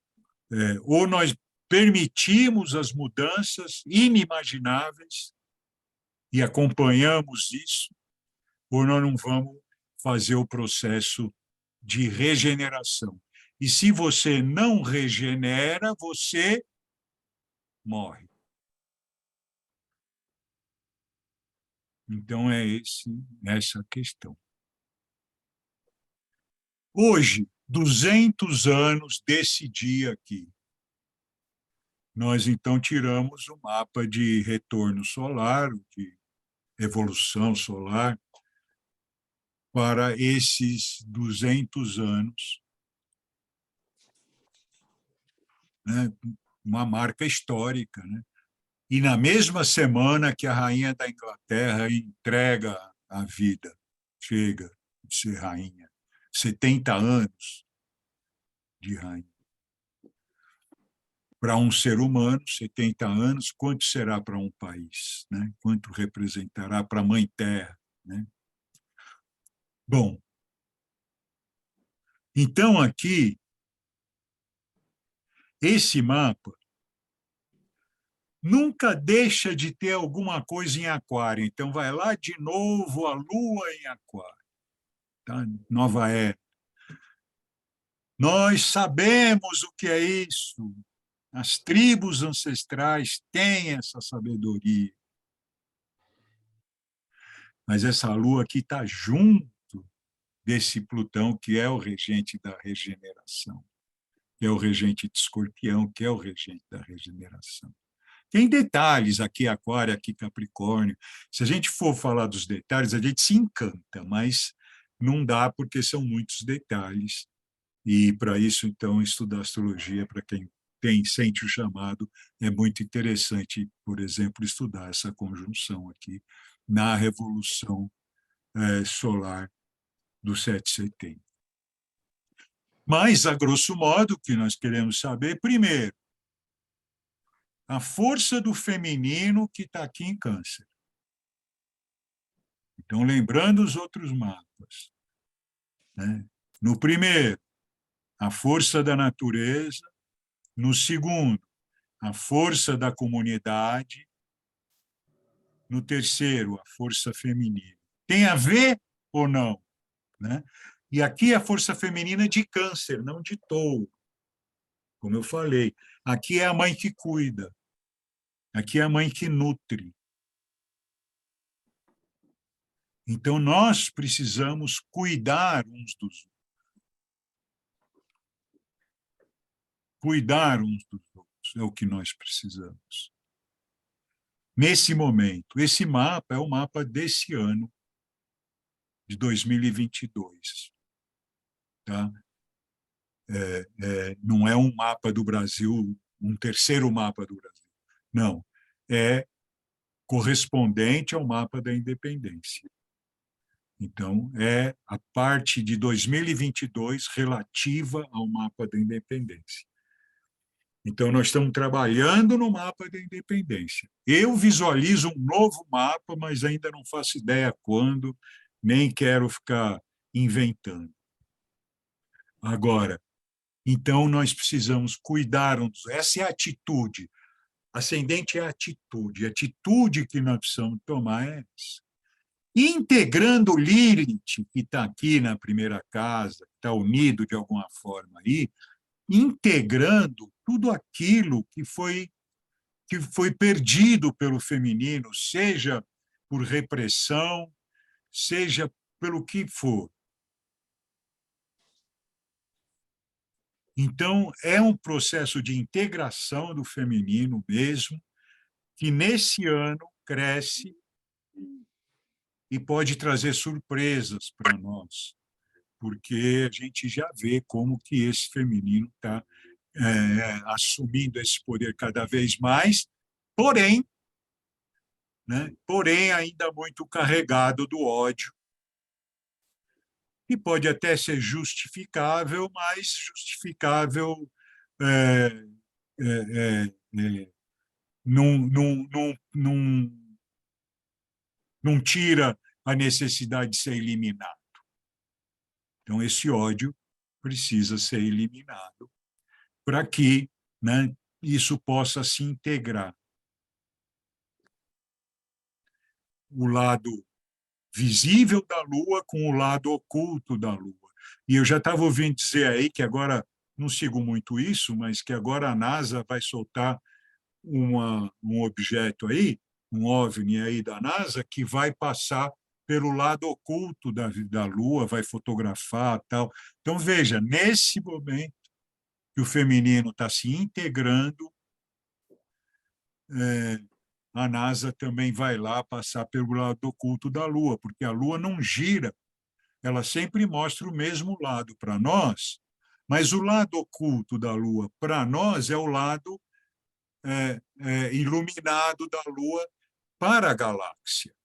ou nós permitimos as mudanças inimagináveis e acompanhamos isso, ou nós não vamos fazer o processo de regeneração. E se você não regenera, você morre. Então, essa a questão. Hoje, 200 anos desse dia aqui, nós, então, tiramos o mapa de retorno solar, de evolução solar, para esses 200 anos, né? Uma marca histórica, né? E na mesma semana que a rainha da Inglaterra entrega a vida, chega de ser rainha, 70 anos de rainha. Para um ser humano, 70 anos, quanto será para um país, né? Quanto representará para a Mãe Terra, né? Bom, então aqui, esse mapa nunca deixa de ter alguma coisa em aquário. Então, vai lá de novo a Lua em aquário. Tá? Nova era. Nós sabemos o que é isso. As tribos ancestrais têm essa sabedoria. Mas essa Lua aqui está junto desse Plutão, que é o regente da regeneração, que é o regente de Escorpião, que é o regente da regeneração. Tem detalhes aqui, Aquário, aqui Capricórnio. Se a gente for falar dos detalhes, a gente se encanta, mas não dá porque são muitos detalhes E, para isso, então, estudar astrologia, para quem sente o chamado, é muito interessante, por exemplo, estudar essa conjunção aqui na Revolução Solar do 7 de setembro. Mas, a grosso modo, o que nós queremos saber, primeiro, a força do feminino que está aqui em Câncer. Então, lembrando os outros mapas, né? No primeiro, a força da natureza. No segundo, a força da comunidade. No terceiro, a força feminina. Tem a ver ou não? Né? E aqui a força feminina de Câncer, não de Touro. Como eu falei, aqui é a mãe que cuida. Aqui é a mãe que nutre. Então, nós precisamos cuidar uns dos outros. Cuidar uns dos outros é o que nós precisamos. Nesse momento, esse mapa é o mapa desse ano, de 2022. Tá? Não é um mapa do Brasil, um terceiro mapa do Brasil. Não, é correspondente ao mapa da independência. Então, é a parte de 2022 relativa ao mapa da independência. Então, nós estamos trabalhando no mapa da independência. Eu visualizo um novo mapa, mas ainda não faço ideia quando, nem quero ficar inventando. Agora, então, nós precisamos cuidar. Essa é a atitude. Ascendente é a atitude. A atitude que nós precisamos tomar é essa. Integrando o Lilith, que está aqui na primeira casa, que está unido de alguma forma aí, integrando tudo aquilo que foi perdido pelo feminino, seja por repressão, seja pelo que for. Então, é um processo de integração do feminino mesmo, que nesse ano cresce e pode trazer surpresas para nós, porque a gente já vê como que esse feminino está assumindo esse poder cada vez mais, porém, né, ainda muito carregado do ódio, e pode até ser justificável, mas justificável não tira a necessidade de ser eliminado. Então, esse ódio precisa ser eliminado para que, né, isso possa se integrar. O lado visível da Lua com o lado oculto da Lua. E eu já estava ouvindo dizer aí que agora, não sigo muito isso, mas que agora a NASA vai soltar um objeto aí, um OVNI aí da NASA, que vai passar pelo lado oculto da Lua, vai fotografar tal. Então, veja, nesse momento que o feminino está se integrando, a NASA também vai lá passar pelo lado oculto da Lua, porque a Lua não gira, ela sempre mostra o mesmo lado para nós, mas o lado oculto da Lua para nós é o lado iluminado da Lua para a galáxia.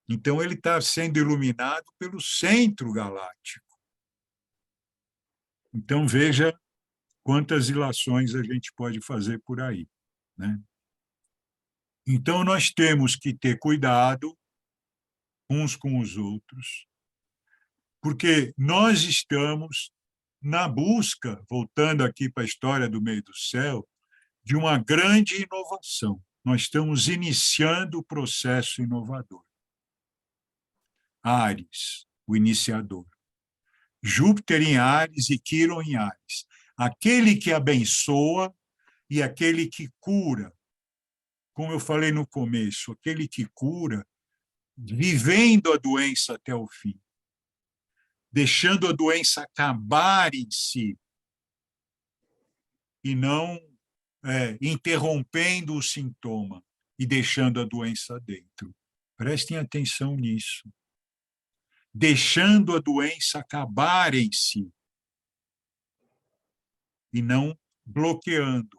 Então, ele está sendo iluminado pelo centro galáctico. Então, veja quantas ilações a gente pode fazer por aí, né? Então, nós temos que ter cuidado uns com os outros, porque nós estamos na busca, voltando aqui para a história do meio do céu, de uma grande inovação. Nós estamos iniciando o processo inovador. Áries, o iniciador. Júpiter em Áries e Quirón em Áries. Aquele que abençoa e aquele que cura. Como eu falei no começo, aquele que cura, vivendo a doença até o fim, deixando a doença acabar em si e não interrompendo o sintoma e deixando a doença dentro. Prestem atenção nisso. Deixando a doença acabar em si e não bloqueando.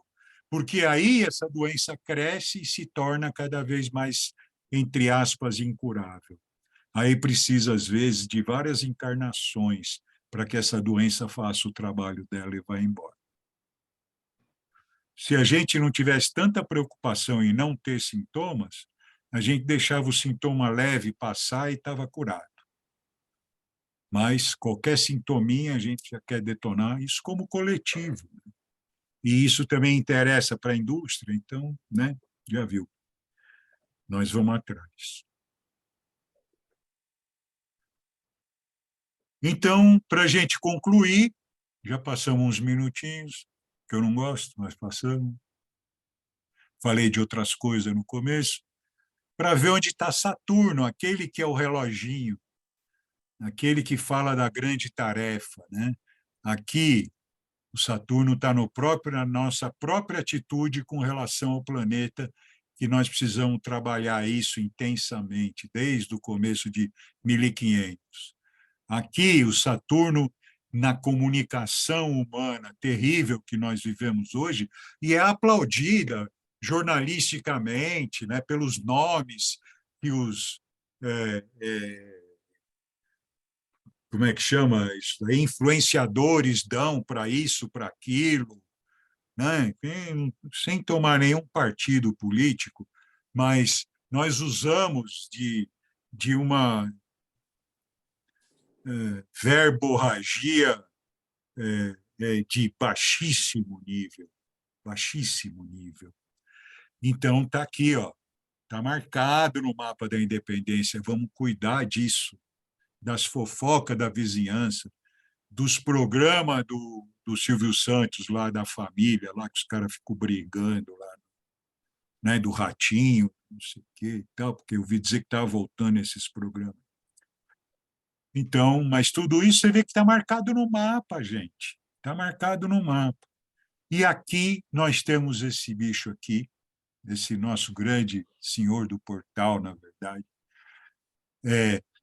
Porque aí essa doença cresce e se torna cada vez mais, entre aspas, incurável. Aí precisa, às vezes, de várias encarnações para que essa doença faça o trabalho dela e vá embora. Se a gente não tivesse tanta preocupação em não ter sintomas, a gente deixava o sintoma leve passar e estava curado. Mas qualquer sintominha a gente já quer detonar, isso como coletivo. E isso também interessa para a indústria, então, né, já viu. Nós vamos atrás. Então, para a gente concluir, já passamos uns minutinhos, que eu não gosto, mas passamos. Falei de outras coisas no começo, para ver onde está Saturno, aquele que é o reloginho, aquele que fala da grande tarefa, né? Aqui, o Saturno está na nossa própria atitude com relação ao planeta, que nós precisamos trabalhar isso intensamente, desde o começo de 1500. Aqui, o Saturno, na comunicação humana terrível que nós vivemos hoje, e é aplaudida jornalisticamente, né, pelos nomes que os como é que chama isso? Influenciadores dão para isso, para aquilo, né? Sem tomar nenhum partido político, mas nós usamos de uma verborragia de baixíssimo nível, baixíssimo nível. Então está aqui, ó, está marcado no mapa da independência. Vamos cuidar disso, das fofocas da vizinhança, dos programas do Silvio Santos, lá da família, lá que os caras ficam brigando, lá, né, do Ratinho, não sei o quê e tal, porque eu ouvi dizer que estava voltando esses programas. Então, mas tudo isso você vê que está marcado no mapa, gente. Está marcado no mapa. E aqui nós temos esse bicho aqui, esse nosso grande senhor do portal, na verdade,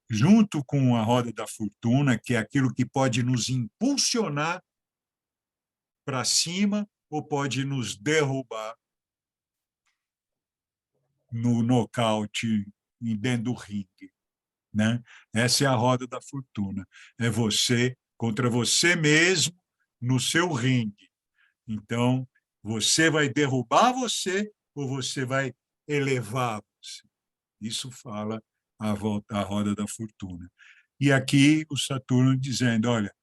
junto com a roda da fortuna, que é aquilo que pode nos impulsionar para cima ou pode nos derrubar no nocaute dentro do ringue, né? Essa é a roda da fortuna. É você contra você mesmo no seu ringue. Então, você vai derrubar você ou você vai elevar você. Isso fala a roda da fortuna. E aqui o Saturno dizendo, olha,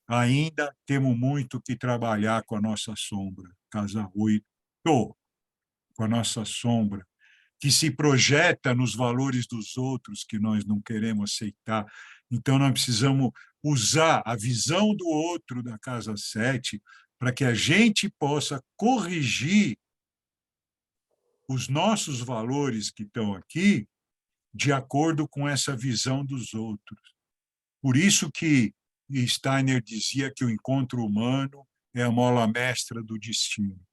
ainda temos muito que trabalhar com a nossa sombra, casa 8, com a nossa sombra, que se projeta nos valores dos outros que nós não queremos aceitar. Então, nós precisamos usar a visão do outro da casa 7 para que a gente possa corrigir os nossos valores que estão aqui de acordo com essa visão dos outros. Por isso que Steiner dizia que o encontro humano é a mola mestra do destino.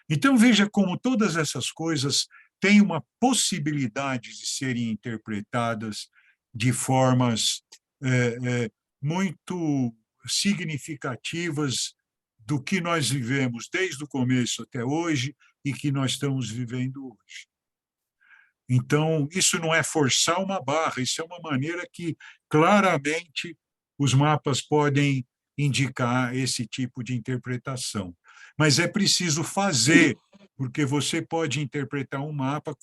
Então, veja como todas essas coisas têm uma possibilidade de serem interpretadas de formas muito significativas do que nós vivemos desde o começo até hoje e que nós estamos vivendo hoje. Então, isso não é forçar uma barra, isso é uma maneira que claramente os mapas podem indicar esse tipo de interpretação. Mas é preciso fazer, porque você pode interpretar um mapa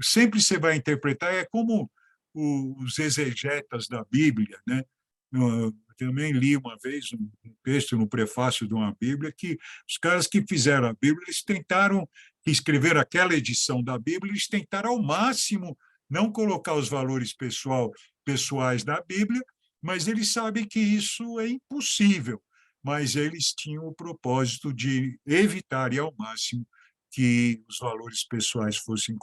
sempre você vai interpretar, é como os exegetas da Bíblia, né? Eu também li uma vez um texto no prefácio de uma Bíblia que os caras que fizeram a Bíblia, eles tentaram que escreveram aquela edição da Bíblia, eles tentaram ao máximo não colocar os valores pessoais da Bíblia, mas eles sabem que isso é impossível. Mas eles tinham o propósito de evitar ao máximo que os valores pessoais fossem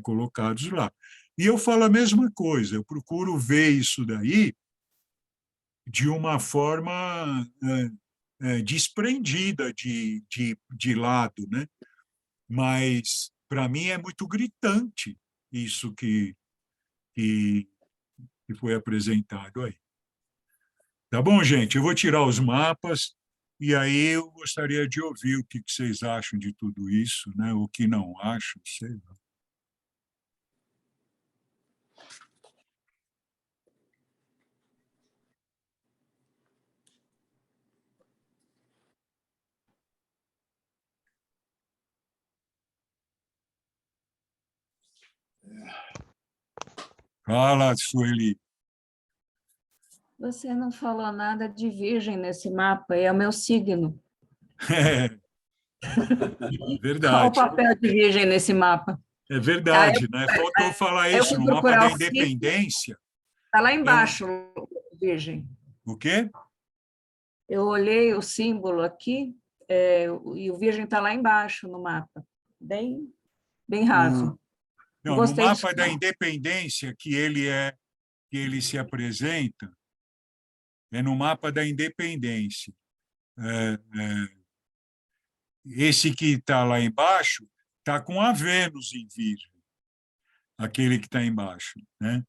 colocados lá. E eu falo a mesma coisa, eu procuro ver isso daí de uma forma desprendida de lado, né? Mas, para mim, é muito gritante isso que foi apresentado aí. Tá bom, gente? Eu vou tirar os mapas e aí eu gostaria de ouvir o que vocês acham de tudo isso, né? O que não acham, sei lá. Fala, Sueli. Você não falou nada de virgem nesse mapa, é o meu signo. É Qual o verdade, papel de virgem nesse mapa? é Ah, verdade, né? Faltou falar eu isso fui no mapa da procurar o signo, independência. está lá É um... embaixo, virgem. O quê? Eu olhei o símbolo aqui, e o virgem está lá embaixo no mapa, bem raso. Não, no Gostei disso. mapa da independência que ele se apresenta, é no mapa da independência. Esse que está lá embaixo está com a Vênus em Virgem, aquele que está embaixo, né?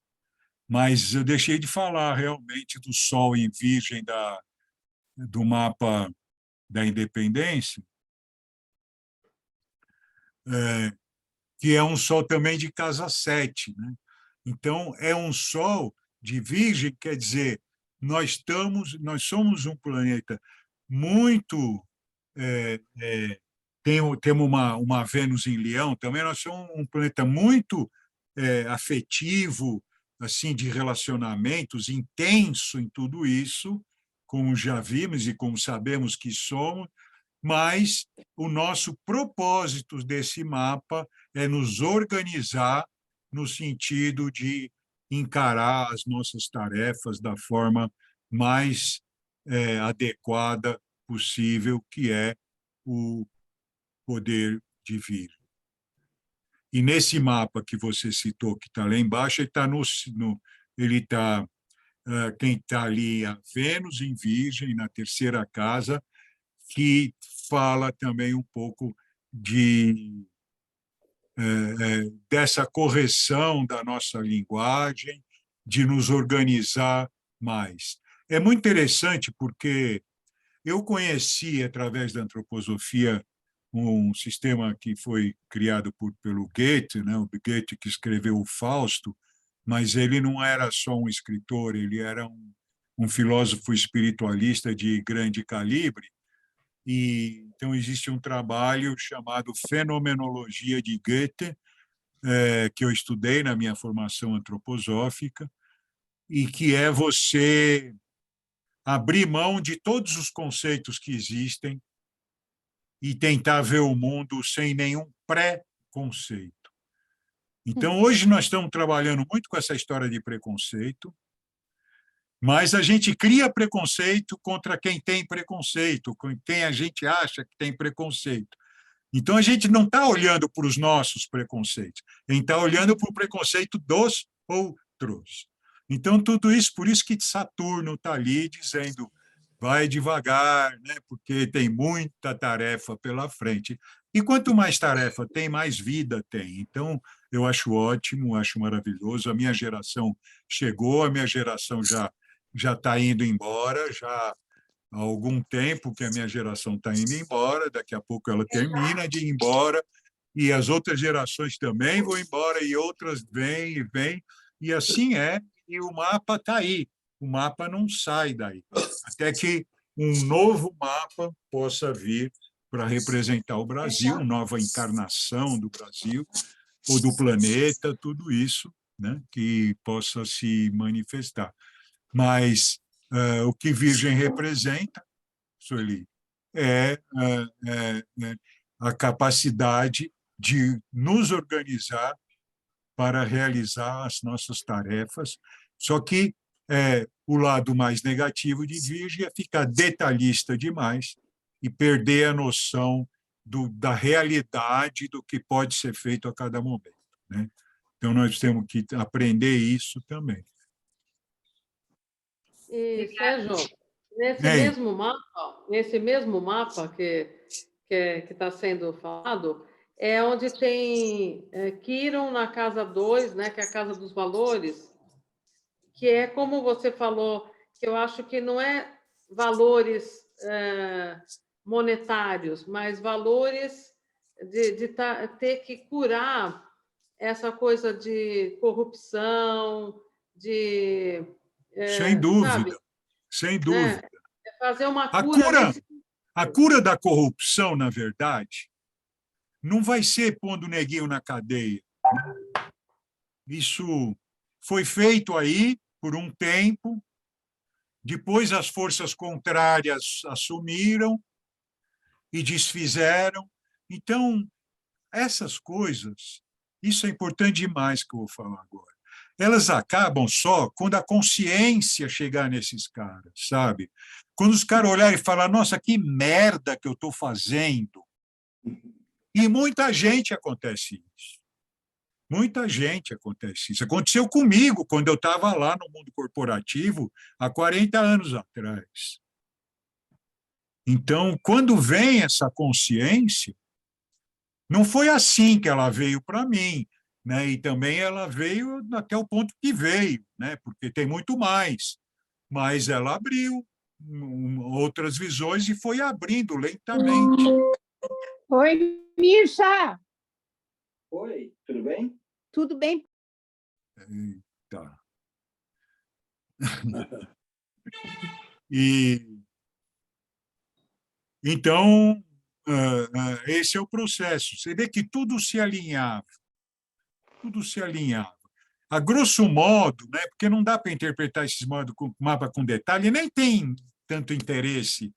Mas eu deixei de falar realmente do Sol em Virgem do mapa da independência, que é um Sol também de casa 7, né? Então, é um Sol de Virgem, quer dizer, nós somos um planeta muito... temos uma Vênus em Leão também, nós somos um planeta muito afetivo, assim, de relacionamentos, intenso em tudo isso, como já vimos e como sabemos que somos, mas o nosso propósito desse mapa é nos organizar no sentido de encarar as nossas tarefas da forma mais adequada possível, que é o poder de vir. E nesse mapa que você citou, que está lá embaixo, ele está quem está ali, a Vênus em Virgem, na terceira casa, que fala também um pouco dessa correção da nossa linguagem, de nos organizar mais. É muito interessante porque eu conheci, através da antroposofia, um sistema que foi criado pelo Goethe, né? O Goethe que escreveu o Fausto, mas ele não era só um escritor, ele era um filósofo espiritualista de grande calibre, e então existe um trabalho chamado Fenomenologia de Goethe, que eu estudei na minha formação antroposófica, e que é você abrir mão de todos os conceitos que existem e tentar ver o mundo sem nenhum pré-conceito. Então, hoje nós estamos trabalhando muito com essa história de preconceito, mas a gente cria preconceito contra quem tem preconceito, com quem a gente acha que tem preconceito. Então, a gente não está olhando para os nossos preconceitos, a gente está olhando para o preconceito dos outros. Então, tudo isso, por isso que Saturno está ali dizendo, vai devagar, né? Porque tem muita tarefa pela frente. E quanto mais tarefa tem, mais vida tem. Então, eu acho ótimo, acho maravilhoso. A minha geração chegou, a minha geração já está indo embora, já há algum tempo que a minha geração está indo embora, daqui a pouco ela termina de ir embora, e as outras gerações também vão embora, e outras vêm e vêm, e assim é, e o mapa está aí, o mapa não sai daí, até que um novo mapa possa vir para representar o Brasil, uma nova encarnação do Brasil, ou do planeta, tudo isso, né, que possa se manifestar. Mas o que Virgem representa, Sueli, é a capacidade de nos organizar para realizar as nossas tarefas, só que o lado mais negativo de Virgem é ficar detalhista demais e perder a noção da realidade do que pode ser feito a cada momento, né? Então, nós temos que aprender isso também. E, Sérgio, Bem, nesse mesmo mapa que está sendo falado, é onde tem Quiron na casa 2, né, que é a casa dos valores, que é como você falou, eu acho que não é valores monetários, mas valores de ter que curar essa coisa de corrupção, de, Sem sabe, dúvida, sem né? dúvida. Fazer uma A cura cura, nesse. a cura da corrupção, na verdade, não vai ser pondo o neguinho na cadeia. Isso foi feito aí por um tempo, depois as forças contrárias assumiram e desfizeram. Então, essas coisas, isso é importante demais que eu vou falar agora. Elas acabam só quando a consciência chegar nesses caras, sabe? Quando os caras olharem e falar, nossa, que merda que eu estou fazendo. E muita gente acontece isso. Muita gente acontece isso. Aconteceu comigo quando eu estava lá no mundo corporativo há 40 anos atrás. Então, quando vem essa consciência, não foi assim que ela veio para mim, né? E também ela veio até o ponto que veio, né? Porque tem muito mais. Mas ela abriu outras visões e foi abrindo lentamente. Oi, Misha! Oi, tudo bem? Tudo bem? Tá. E então esse é o processo. Você vê que tudo se alinhava, tudo se alinhava. A grosso modo, né, porque não dá para interpretar esses mapas com detalhe, nem tem tanto interesse,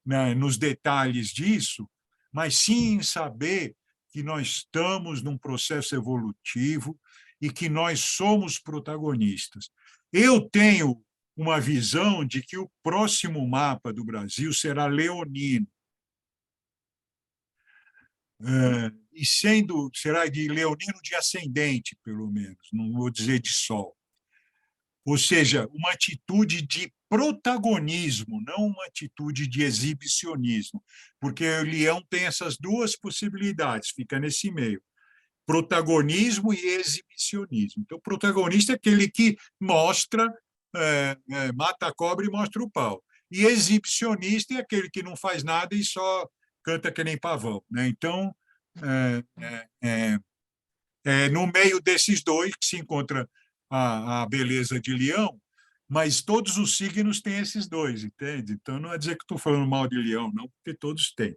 né, nos detalhes disso, mas sim em saber que nós estamos num processo evolutivo e que nós somos protagonistas. Eu tenho uma visão de que o próximo mapa do Brasil será leonino. E será de leonino de ascendente, pelo menos, não vou dizer de sol. Ou seja, uma atitude de protagonismo, não uma atitude de exibicionismo, porque o leão tem essas duas possibilidades, fica nesse meio, protagonismo e exibicionismo. Então, o protagonista é aquele que mostra, mata a cobra e mostra o pau. E exibicionista é aquele que não faz nada e só canta que nem pavão, né? Então, no meio desses dois que se encontra a beleza de leão, mas todos os signos têm esses dois, entende? Então, não é dizer que estou falando mal de leão, não, porque todos têm.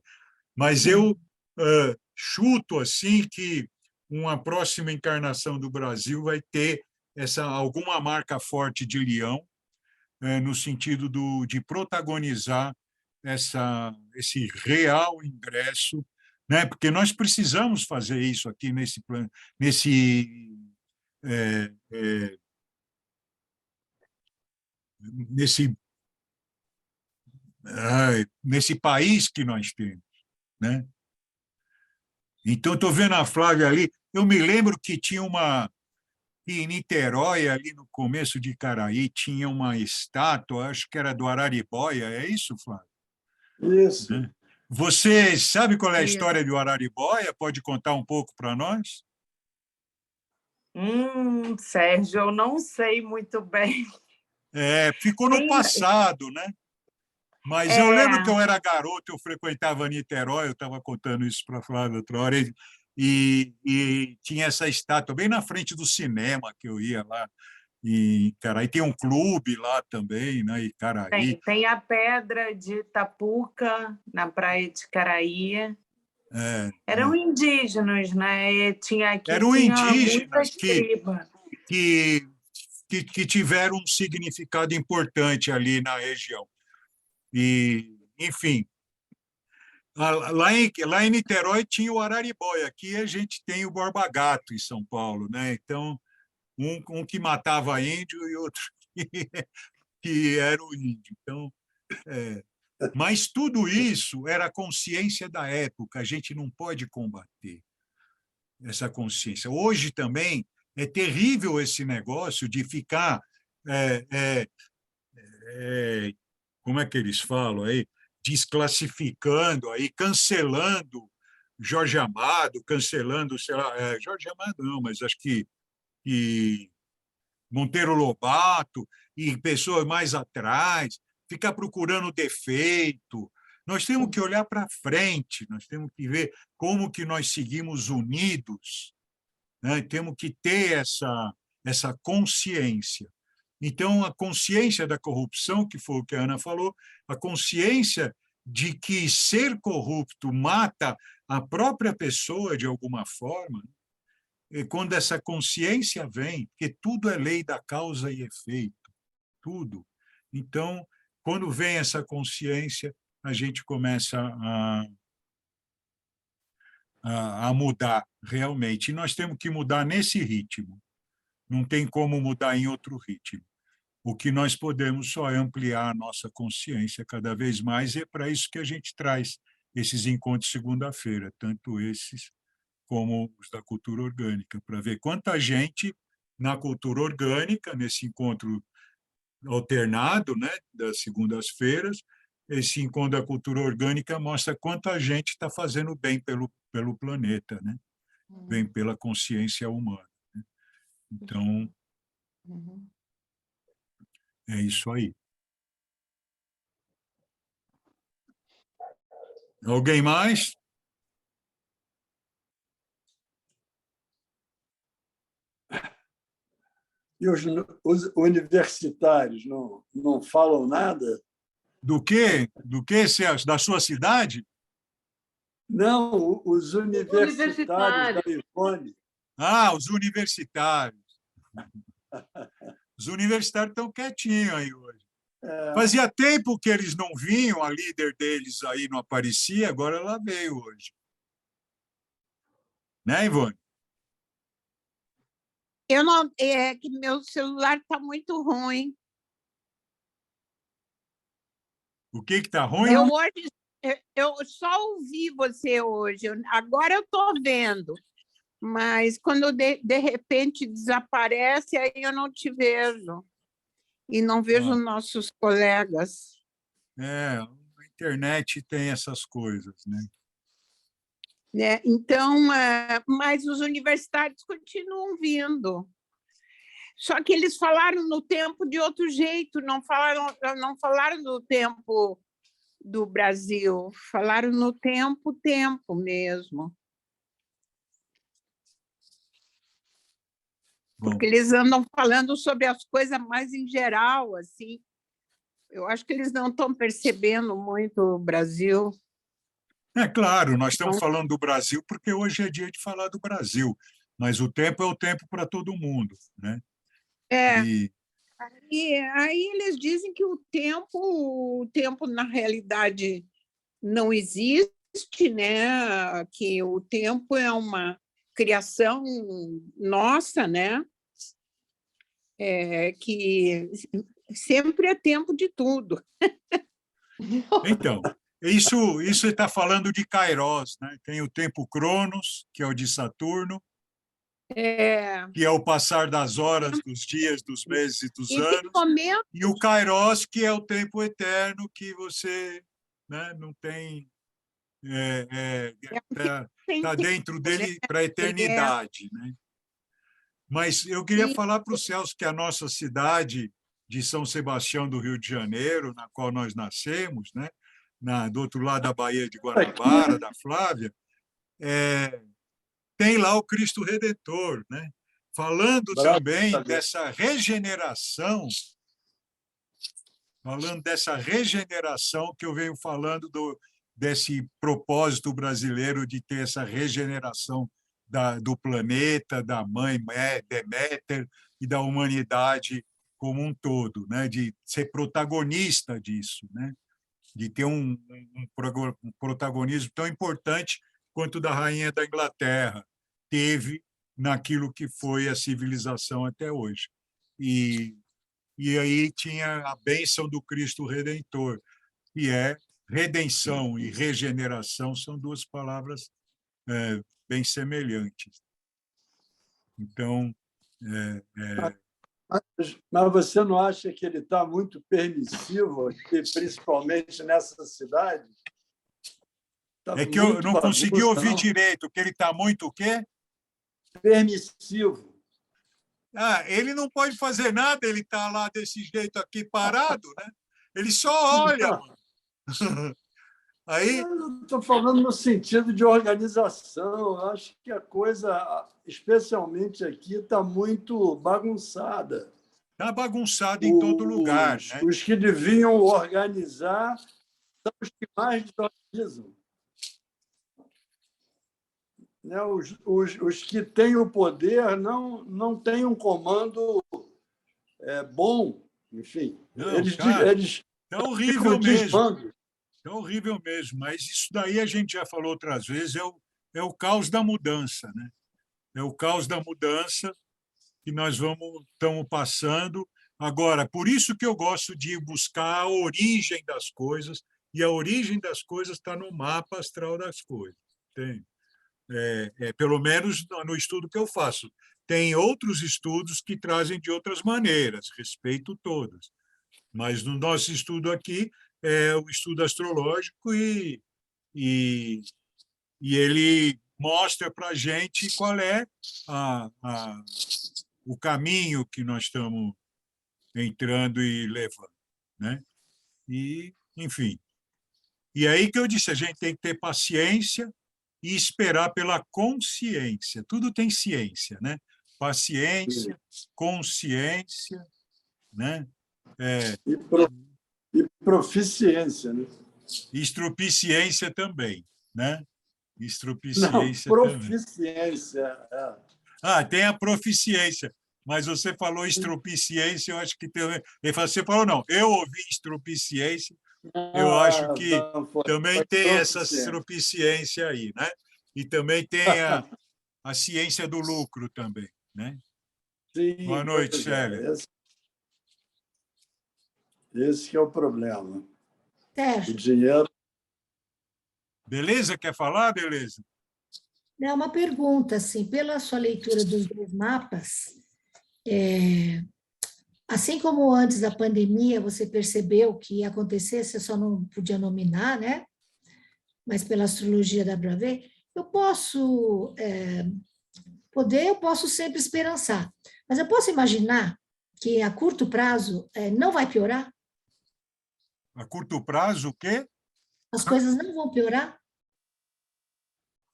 Mas eu chuto assim que uma próxima encarnação do Brasil vai ter alguma marca forte de leão, no sentido de protagonizar esse real ingresso, né? Porque nós precisamos fazer isso aqui nesse é, é, nesse nesse país que nós temos, né? Então, estou vendo a Flávia ali. Eu me lembro que tinha em Niterói, ali no começo de Caraí, tinha uma estátua, acho que era do Araribóia, é isso, Flávia? Isso. Né? Você sabe qual é a história do Araribóia? Pode contar um pouco para nós? Sérgio, eu não sei muito bem. Ficou no passado, né? Mas eu lembro que eu era garoto, eu frequentava Niterói, eu estava contando isso para a Flávia outra hora, e tinha essa estátua bem na frente do cinema que eu ia lá. E Caraí tem um clube lá também, né? E Caraí. Tem a pedra de Itapuca, na praia de Caraí. Eram indígenas, né? Eram indígenas tribos. que tiveram um significado importante ali na região. E, enfim, lá em Niterói tinha o Araribóia, aqui a gente tem o Borba Gato em São Paulo, né? Então, um que matava índio e outro que era o índio. Então, mas tudo isso era a consciência da época, a gente não pode combater essa consciência. Hoje também é terrível esse negócio de ficar, como é que eles falam aí, desclassificando, aí, cancelando Jorge Amado, cancelando, sei lá, Jorge Amado não, mas acho que Monteiro Lobato e pessoas mais atrás, ficar procurando defeito. Nós temos que olhar para frente, nós temos que ver como que nós seguimos unidos, né? Temos que ter essa consciência. Então, a consciência da corrupção, que foi o que a Ana falou, a consciência de que ser corrupto mata a própria pessoa de alguma forma, e quando essa consciência vem, porque tudo é lei da causa e efeito, tudo. Então, quando vem essa consciência, a gente começa a mudar realmente. E nós temos que mudar nesse ritmo. Não tem como mudar em outro ritmo. O que nós podemos só é ampliar a nossa consciência cada vez mais, e é para isso que a gente traz esses encontros segunda-feira, tanto esses como os da cultura orgânica, para ver quanta gente na cultura orgânica, nesse encontro alternado, né, das segundas-feiras, esse encontro da cultura orgânica mostra quanta gente está fazendo bem pelo planeta, né? Bem pela consciência humana, né? Então, é isso aí. Alguém mais? E os universitários não falam nada? Do quê? Do quê, Celso? Da sua cidade? Não, os universitários da Ivone. Ah, os universitários. Os universitários estão quietinhos aí hoje. Fazia tempo que eles não vinham, a líder deles aí não aparecia, agora ela veio hoje. Né, Ivone? Eu não, é que meu celular está muito ruim. O que está ruim? Eu só ouvi você hoje. Agora eu estou vendo. Mas quando de repente desaparece, aí eu não te vejo. E não vejo nossos colegas. A internet tem essas coisas, né? Então, mas os universitários continuam vindo. Só que eles falaram no tempo de outro jeito, não falaram no tempo do Brasil, falaram no tempo mesmo. Porque eles andam falando sobre as coisas mais em geral, assim. Eu acho que eles não estão percebendo muito o Brasil. É claro, nós estamos falando do Brasil porque hoje é dia de falar do Brasil, mas o tempo é o tempo para todo mundo, né? E aí eles dizem que o tempo na realidade não existe, né? Que o tempo é uma criação nossa, né? Que sempre é tempo de tudo. Então, isso está falando de Kairos, né? Tem o tempo Cronos, que é o de Saturno, que é o passar das horas, dos dias, dos meses e dos anos, e o Kairos, que é o tempo eterno, que você, né, não tem... Está dentro dele para a eternidade, né? Mas eu queria falar para o Celso que a nossa cidade de São Sebastião do Rio de Janeiro, na qual nós nascemos, né? Do outro lado da Baía de Guanabara, da Flávia, tem lá o Cristo Redentor, né? Falando também dessa regeneração, que eu venho falando desse propósito brasileiro de ter essa regeneração do planeta, da mãe Deméter e da humanidade como um todo, né? De ser protagonista disso, né? De ter um protagonismo tão importante quanto da rainha da Inglaterra teve naquilo que foi a civilização até hoje. E aí tinha a bênção do Cristo Redentor, que é redenção e regeneração, são duas palavras bem semelhantes. Então... Mas você não acha que ele está muito permissivo, aqui, principalmente nessa cidade? É que eu não consegui ouvir direito, que ele está muito o quê? Permissivo. Ele não pode fazer nada, ele está lá desse jeito aqui parado, né? Ele só olha. Aí... Eu estou falando no sentido de organização. Eu acho que a coisa, especialmente aqui, está muito bagunçada. Está bagunçado em todo lugar. Né? Os que deviam organizar são os que mais desorganizam. Né? Os que têm o poder não têm um comando bom. Enfim, Não, eles é horrível mesmo. Desmando. É horrível mesmo, mas isso daí a gente já falou outras vezes, é o caos da mudança. Né? É o caos da mudança que nós estamos passando. Agora, por isso que eu gosto de buscar a origem das coisas, e a origem das coisas está no mapa astral das coisas. Tem. Pelo menos no estudo que eu faço. Tem outros estudos que trazem de outras maneiras, respeito todas. Mas no nosso estudo aqui é o estudo astrológico e ele mostra para a gente qual é o caminho que nós estamos entrando e levando. Né? E, enfim. E aí que eu disse, a gente tem que ter paciência e esperar pela consciência. Tudo tem ciência, né? Paciência, consciência, né? E proficiência, né? Estropiciência também, né? Estropiciência não, proficiência. Também. Tem a proficiência, mas você falou estropiciência, eu acho que tem... Você falou, não, eu ouvi estropiciência, eu acho que também tem essa estropiciência aí, né? E também tem a ciência do lucro também, né? Sim, boa noite, Célia. Esse que é o problema. Sérgio. O dinheiro... Beleza? Quer falar, Beleza? É uma pergunta, assim, pela sua leitura dos 2 mapas, assim como antes da pandemia você percebeu que ia acontecer, você só não podia nominar, né? Mas pela astrologia dá para ver, eu posso sempre esperançar, mas eu posso imaginar que a curto prazo não vai piorar? A curto prazo, o quê? As coisas não vão piorar?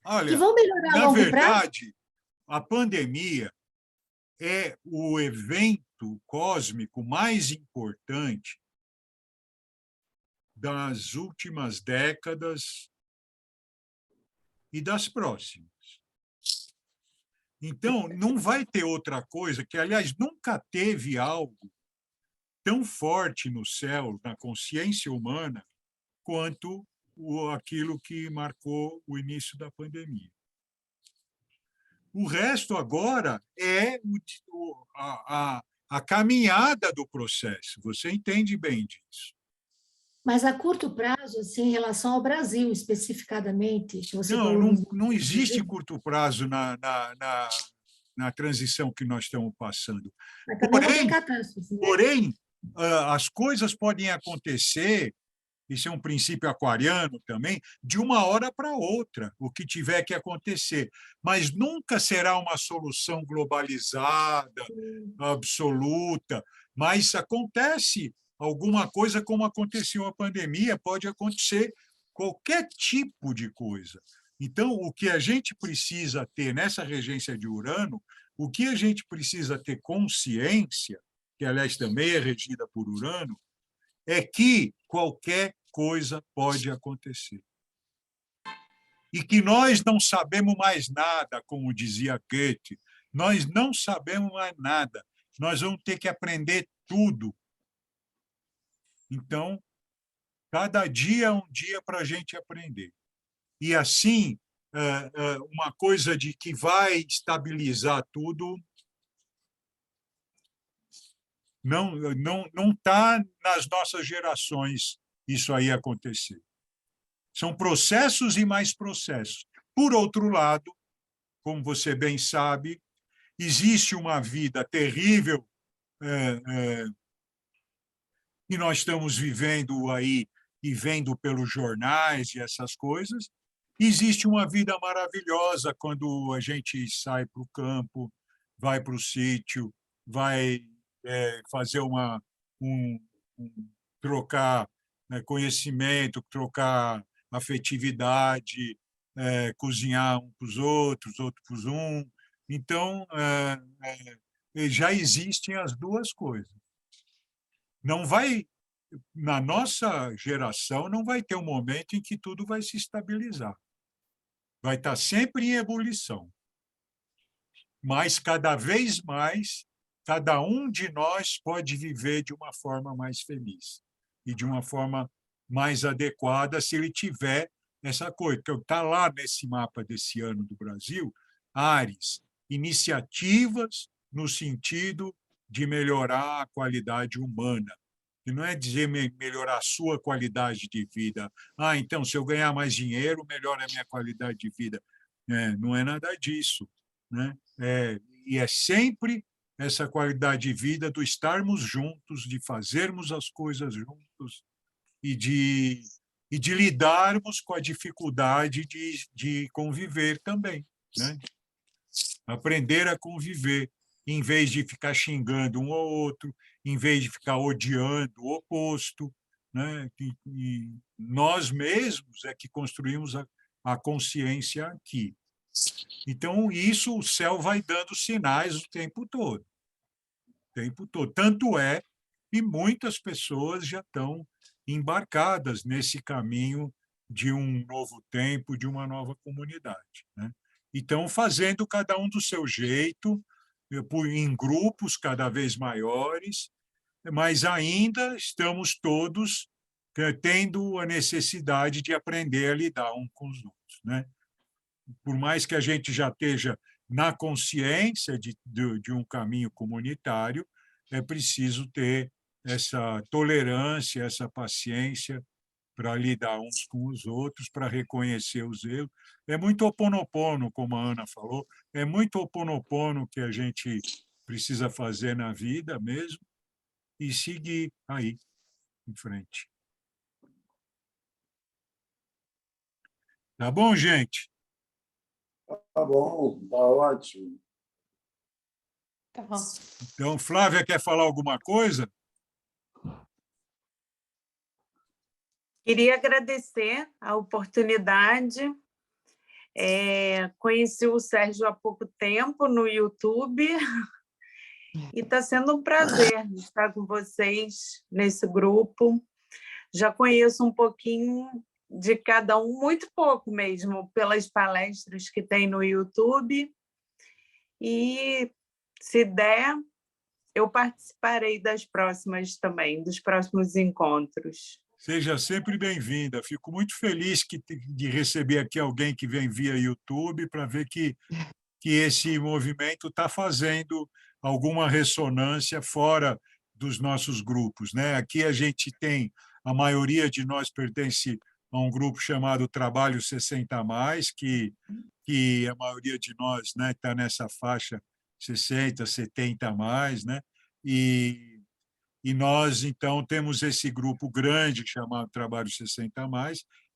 Olha, que vão melhorar a na longo verdade, prazo? a pandemia é o evento cósmico mais importante das últimas décadas e das próximas. Então, não vai ter outra coisa, que, aliás, nunca teve algo tão forte no céu, na consciência humana, quanto aquilo que marcou o início da pandemia. O resto agora é a caminhada do processo. Você entende bem disso. Mas a curto prazo, assim, em relação ao Brasil, especificadamente... Não existe curto prazo na transição que nós estamos passando. Mas também não tem catástrofe, né? Porém, as coisas podem acontecer, isso é um princípio aquariano também, de uma hora para outra, o que tiver que acontecer. Mas nunca será uma solução globalizada, absoluta, mas acontece alguma coisa como aconteceu a pandemia, pode acontecer qualquer tipo de coisa. Então, o que a gente precisa ter nessa regência de Urano, o que a gente precisa ter consciência, que, aliás, também é regida por Urano, é que qualquer coisa pode acontecer. E que nós não sabemos mais nada, como dizia Goethe, nós não sabemos mais nada, nós vamos ter que aprender tudo. Então, cada dia é um dia para a gente aprender. E, assim, uma coisa de que vai estabilizar tudo não está nas nossas gerações isso aí acontecer. São processos e mais processos. Por outro lado, como você bem sabe, existe uma vida terrível que nós estamos vivendo aí e vendo pelos jornais e essas coisas. Existe uma vida maravilhosa quando a gente sai para o campo, vai para o sítio, vai fazer trocar conhecimento, trocar afetividade, cozinhar um para os outros, outro para um. Então, já existem as duas coisas. Não vai, na nossa geração, não vai ter um momento em que tudo vai se estabilizar. Vai estar sempre em ebulição. Mas, cada vez mais, cada um de nós pode viver de uma forma mais feliz e de uma forma mais adequada se ele tiver essa coisa. Que está lá nesse mapa desse ano do Brasil, Áries, iniciativas no sentido de melhorar a qualidade humana. E não é dizer melhorar a sua qualidade de vida. Então, se eu ganhar mais dinheiro, melhora a minha qualidade de vida. Não é nada disso, né? E é sempre essa qualidade de vida do estarmos juntos, de fazermos as coisas juntos e de lidarmos com a dificuldade de conviver também, né? Aprender a conviver, em vez de ficar xingando um ao outro, em vez de ficar odiando o oposto, né? E nós mesmos é que construímos a consciência aqui. Então, isso o céu vai dando sinais o tempo todo. O tempo todo. Tanto é que muitas pessoas já estão embarcadas nesse caminho de um novo tempo, de uma nova comunidade, né? Então, fazendo cada um do seu jeito, em grupos cada vez maiores, mas ainda estamos todos tendo a necessidade de aprender a lidar uns com os outros, né? Por mais que a gente já esteja na consciência de um caminho comunitário, é preciso ter essa tolerância, essa paciência para lidar uns com os outros, para reconhecer os erros. É muito Ho'oponopono, como a Ana falou, é muito Ho'oponopono que a gente precisa fazer na vida mesmo e seguir aí, em frente. Tá bom, gente? Tá bom, tá ótimo. Tá bom. Então, Flávia, quer falar alguma coisa? Queria agradecer a oportunidade. Conheci o Sérgio há pouco tempo no YouTube e está sendo um prazer estar com vocês nesse grupo. Já conheço um pouquinho de cada um, muito pouco mesmo, pelas palestras que tem no YouTube. E, se der, eu participarei das próximas também, dos próximos encontros. Seja sempre bem-vinda. Fico muito feliz de receber aqui alguém que vem via YouTube para ver que esse movimento está fazendo alguma ressonância fora dos nossos grupos, né? Aqui a gente tem, a maioria de nós pertence a um grupo chamado Trabalho 60+, que a maioria de nós, né, está nessa faixa 60, 70+, né? E nós, então, temos esse grupo grande chamado Trabalho 60+,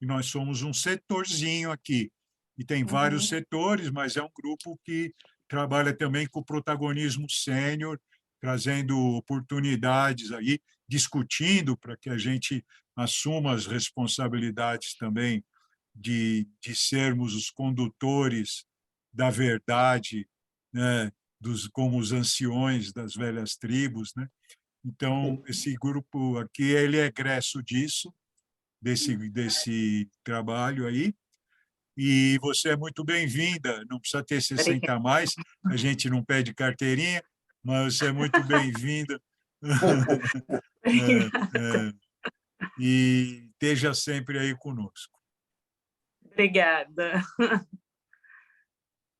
e nós somos um setorzinho aqui. E tem vários setores, mas é um grupo que trabalha também com o protagonismo sênior, trazendo oportunidades aí, discutindo para que a gente assuma as responsabilidades também de sermos os condutores da verdade, né, como os anciões das velhas tribos, né? Então, esse grupo aqui, ele é egresso disso, desse trabalho aí, e você é muito bem-vinda, não precisa ter 60+, a gente não pede carteirinha, mas você é muito bem-vinda. E esteja sempre aí conosco. Obrigada.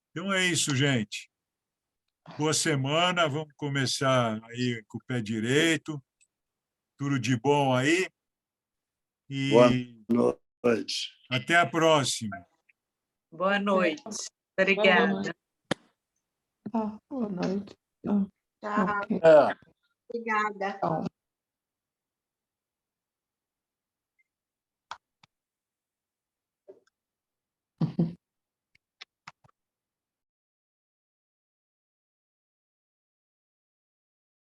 Então é isso, gente. Boa semana, vamos começar aí com o pé direito. Tudo de bom aí. E boa noite. Até a próxima. Boa noite. Obrigada. Boa noite. Tchau. Okay. Obrigada. Tchau.